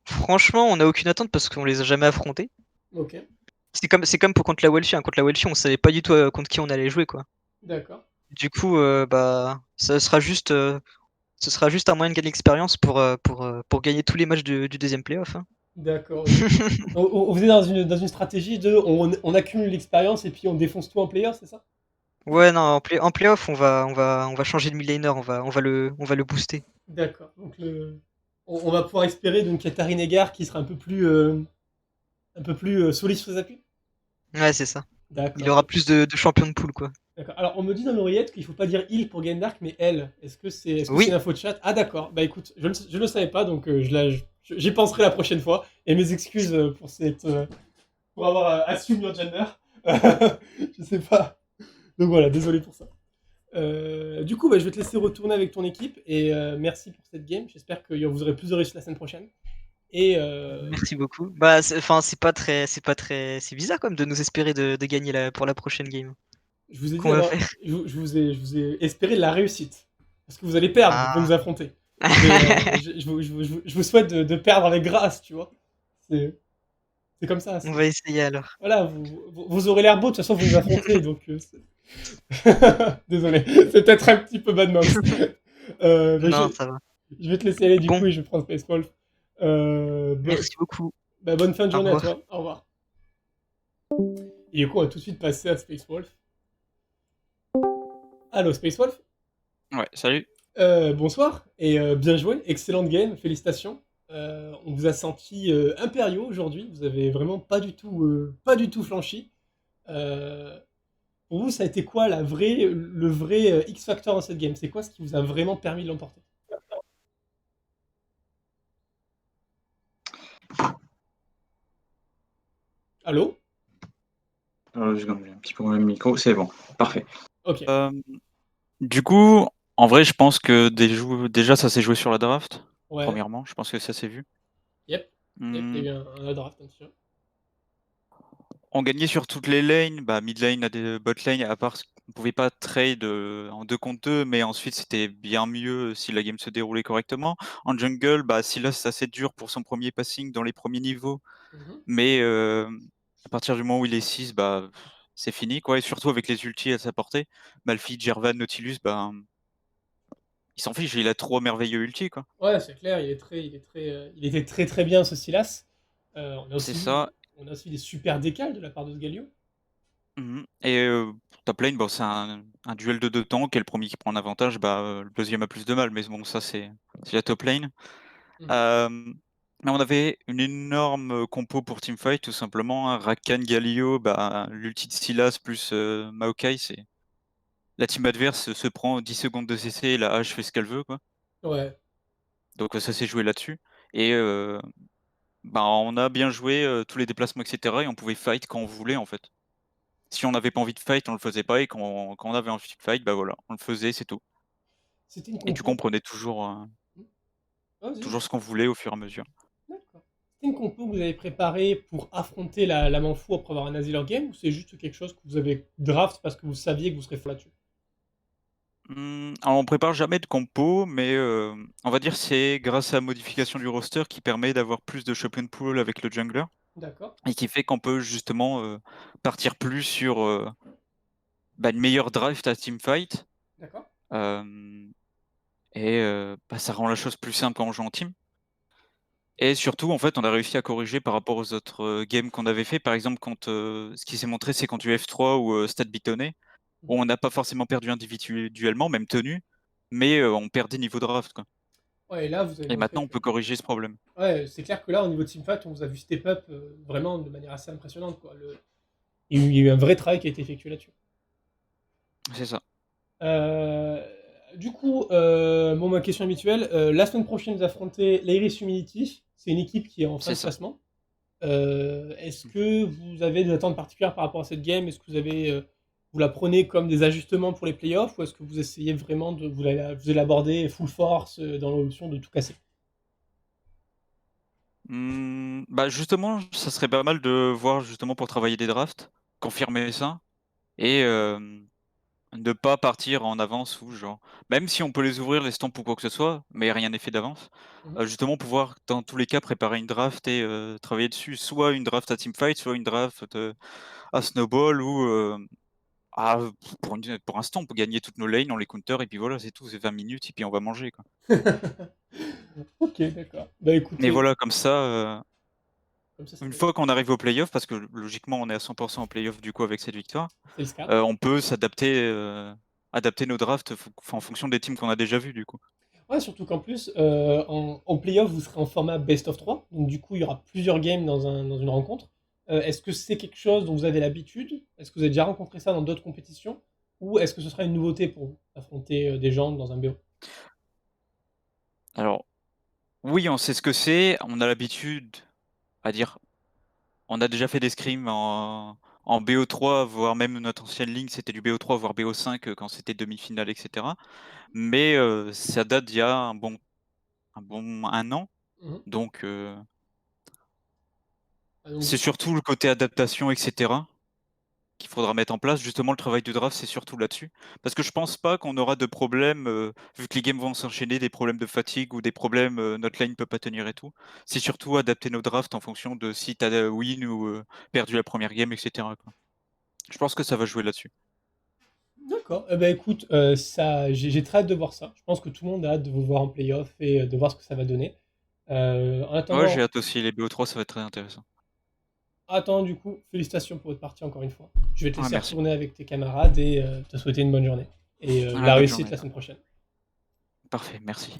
Franchement, on n'a aucune attente parce qu'on les a jamais affrontés. Ok, C'est comme pour contre la Welsh, hein. Contre la Welsh, on savait pas du tout contre qui on allait jouer, quoi. d'accord. Du coup, bah, ce sera juste un moyen de gagner l'expérience pour gagner tous les matchs du deuxième playoff, hein. D'accord, ok. Vous êtes dans une stratégie de on accumule l'expérience et puis on défonce tout en player, c'est ça? Ouais, non, en playoff, on va changer de mid laner, on va le booster. D'accord. Donc on va pouvoir espérer donc Katharine Eggar qui sera un peu plus solide sur ses appuis. Ouais, c'est ça. Il D'accord. aura plus de champions de poule, quoi. D'accord. Alors, on me dit dans l'oreillette qu'il faut pas dire il pour Gendark, mais elle. Est-ce que c'est une Oui, info de chat? Ah, d'accord. Bah écoute, je le savais pas, donc j'y penserai la prochaine fois. Et mes excuses pour avoir assumé your gender. Je sais pas. Donc voilà, désolé pour ça. Du coup, bah, je vais te laisser retourner avec ton équipe et merci pour cette game. J'espère que vous aurez plus de réussite la semaine prochaine. Et merci beaucoup. Bah, enfin, c'est bizarre quand même de nous espérer de gagner pour la prochaine game je vous ai dit qu'on va d'avoir, faire. je vous ai espéré de la réussite parce que vous allez perdre pour nous Ah. affronter. Mais je vous souhaite de perdre avec grâce, tu vois. C'est, c'est comme ça. On va essayer alors. Voilà, vous aurez l'air beau, de toute façon vous nous affrontez, donc désolé, c'est peut-être un petit peu bad mouth. Mais je, Non, ça va. je vais te laisser aller du Bon, coup et je vais prendre Space Wolf. merci beaucoup. Bonne fin de Au journée à revoir. toi, au revoir. Et du coup, on va tout de suite passer à Space Wolf. Allô, Space Wolf. Ouais, salut. Bonsoir et bien joué, excellente game, félicitations. On vous a senti impériaux aujourd'hui, vous avez vraiment pas du tout flanchi. Euh, pour vous, ça a été quoi le vrai X-Factor dans cette game? C'est quoi ce qui vous a vraiment permis de l'emporter? Allô? J'ai un petit problème de micro, c'est bon, parfait. Ok, Euh, du coup, en vrai, je pense que déjà, ça s'est joué sur la draft, ouais, premièrement. Je pense que ça s'est vu. yep, il y Hmm, a eu un draft, bien sûr. on gagnait sur toutes les lanes, bah, mid lane, bot lane, à part qu'on pouvait pas trade en 2 contre 2, mais ensuite c'était bien mieux si la game se déroulait correctement. En jungle, bah, Sylas, c'est assez dur pour son premier passing dans les premiers niveaux, Mhm. mais à partir du moment où il est 6, bah, c'est fini, quoi. Et surtout avec les ultis à sa portée, Malphite, Jarvan, Nautilus, bah, il s'en fiche, il a 3 merveilleux ultis, quoi. Ouais, c'est clair, il était très très bien ce Silas. C'est ça. On a aussi des super décals de la part de ce Galio. Et top lane, bon, c'est un duel de 2 tanks et le premier qui prend un avantage, bah, le deuxième a plus de mal, mais bon, ça c'est la top lane. Mhm. Hem, mais on avait une énorme, compo pour teamfight tout simplement, hein. Rakan, Galio, bah, l'ulti de Sylas plus, Maokai, c'est la team adverse se prend 10 secondes de CC et la hache fait ce qu'elle veut, quoi. Ouais, Donc ça s'est joué là-dessus et bah, on a bien joué, tous les déplacements et cetera et on pouvait fight quand on voulait, en fait. Si on n'avait pas envie de fight, on le faisait pas et quand on avait envie de fight, bah, voilà, on le faisait, c'est tout. c'était une Et du coup, on compo. prenait toujours, Mhm. Vas-y. toujours ce qu'on voulait au fur et à mesure. D'accord. C'était une compo que vous avez préparée pour affronter la Manfou après avoir un Azilor Game ou c'est juste quelque chose que vous avez draft parce que vous saviez que vous serez fort là-dessus? Alors on prépare jamais de compo, mais on va dire c'est grâce à la modification du roster qui permet d'avoir plus de shop and pull avec le jungler D'accord, et qui fait qu'on peut justement, partir plus sur, bah, une meilleure drive à teamfight, d'accord. hem et bah, ça rend la chose plus simple quand on joue en team et surtout, en fait, on a réussi à corriger par rapport aux autres, games qu'on avait fait. Par exemple, quand, ce qui s'est montré, c'est quand du F3 ou, Stade Bitonnet, Mhm. où on n'a pas forcément perdu individuellement, même tenu, mais on perdait niveau draft, quoi. Ouais, et là, vous avez Et montré maintenant, on que. peut corriger ce problème. Ouais, c'est clair que là, au niveau de Teamfight, on vous a vu step up vraiment de manière assez impressionnante, quoi. Il y a eu un vrai travail qui a été effectué là-dessus. C'est ça. Euh, du coup, bon, ma question habituelle, la semaine prochaine, vous affrontez l'Iris Humility. C'est une équipe qui est en fin C'est de ça. classement. Est-ce que vous avez des attentes particulières par rapport à cette game? Est-ce que vous la prenez comme des ajustements pour les playoffs ou est-ce que vous essayez vraiment de vous l'aborder full force dans l'option de tout casser? Bah, justement, ça serait pas mal de voir justement pour travailler des drafts, confirmer ça et ne pas partir en avance ou genre même si on peut les ouvrir, les stamps ou quoi que ce soit, mais rien n'est fait d'avance, Mmh. justement pouvoir dans tous les cas préparer une draft et travailler dessus. Soit une draft à teamfight, soit une draft, à snowball ou à pour un stamp, pour gagner toutes nos lanes, on les counter et puis voilà, c'est tout, c'est 20 minutes et puis on va manger, quoi. OK, d'accord. Bah, Mais écoutez, voilà, comme ça, comme ça une va être fois qu'on arrive aux playoffs, parce que logiquement on est à 100 en playoffs du coup avec cette victoire, c'est le SCAT. on peut s'adapter, adapter nos drafts en fonction des teams qu'on a déjà vus du coup. Ouais, surtout qu'en plus, en playoff, vous serez en format best of 3, donc du coup, il y aura plusieurs games dans une rencontre. Est-ce que c'est quelque chose dont vous avez l'habitude? Est-ce que vous avez déjà rencontré ça dans d'autres compétitions? Ou est-ce que ce sera une nouveauté pour vous, affronter des gens dans un BO? Alors oui, on sait ce que c'est, on a l'habitude, à dire on a déjà fait des scrims en BO3, voire même notre ancienne ligne, c'était du BO3 voire BO5, quand c'était demi-finale et cetera. Mais ça date d'il y a un bon 1 an, Mmh. donc Ah donc c'est surtout le côté adaptation et cetera qu'il faudra mettre en place. Justement, le travail du draft, c'est surtout là-dessus. Parce que je pense pas qu'on aura de problème, vu que les games vont s'enchaîner, des problèmes de fatigue ou des problèmes, notre lane peut pas tenir et tout. C'est surtout adapter nos drafts en fonction de si tu as win ou perdu la première game et cetera, quoi. Je pense que ça va jouer là-dessus. d'accord. Eh bah, écoute, ça j'ai très hâte de voir ça. Je pense que tout le monde a hâte de vous voir en playoff et de voir ce que ça va donner. En Ouais, j'ai attendant hâte aussi, les BO3, ça va être très intéressant. du coup, félicitations pour votre partie encore une fois. Je vais te Ouais, laisser merci. retourner avec tes camarades et te souhaiter une bonne journée et de Ouais, la bonne réussite journée. la semaine prochaine. Parfait, merci.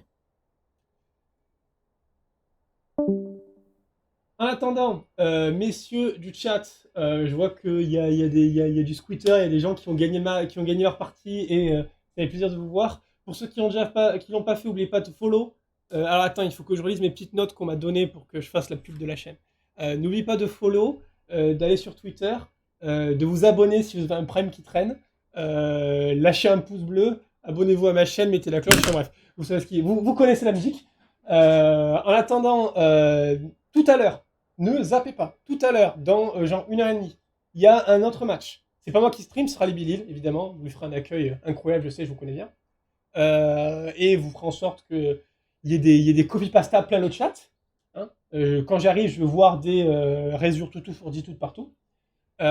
En attendant, messieurs du chat, je vois qu'il y a du Squitter, il y a des gens qui ont gagné leur partie et ça fait plaisir de vous voir. Pour ceux qui l'ont pas fait, n'oubliez pas de follow. Alors attends, il faut que je relise mes petites notes qu'on m'a données pour que je fasse la pub de la chaîne. N'oubliez pas de follow, d'aller sur Twitter, de vous abonner si vous avez un Prime qui traîne, lâchez un pouce bleu, abonnez-vous à ma chaîne, mettez la cloche, enfin bref, vous savez vous connaissez la musique. En attendant, tout à l'heure, ne zappez pas. Tout à l'heure, dans genre 1 heure et demie, il y a un autre match. C'est pas moi qui stream, ce sera les Bilil, évidemment. Vous lui ferez un accueil incroyable, je sais, je vous connais bien. Et vous ferez en sorte qu'il y ait des copy-pasta plein le chat. Hein. Quand j'arrive, je veux voir des résures tout pour dit tout partout. En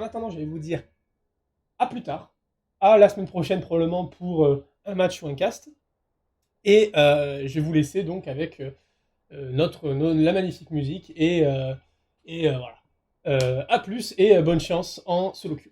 attendant, je vais vous dire à plus tard, à la semaine prochaine probablement pour un match ou un cast. Et je vais vous laisser donc avec la magnifique musique et voilà. À plus et bonne chance en solo queue.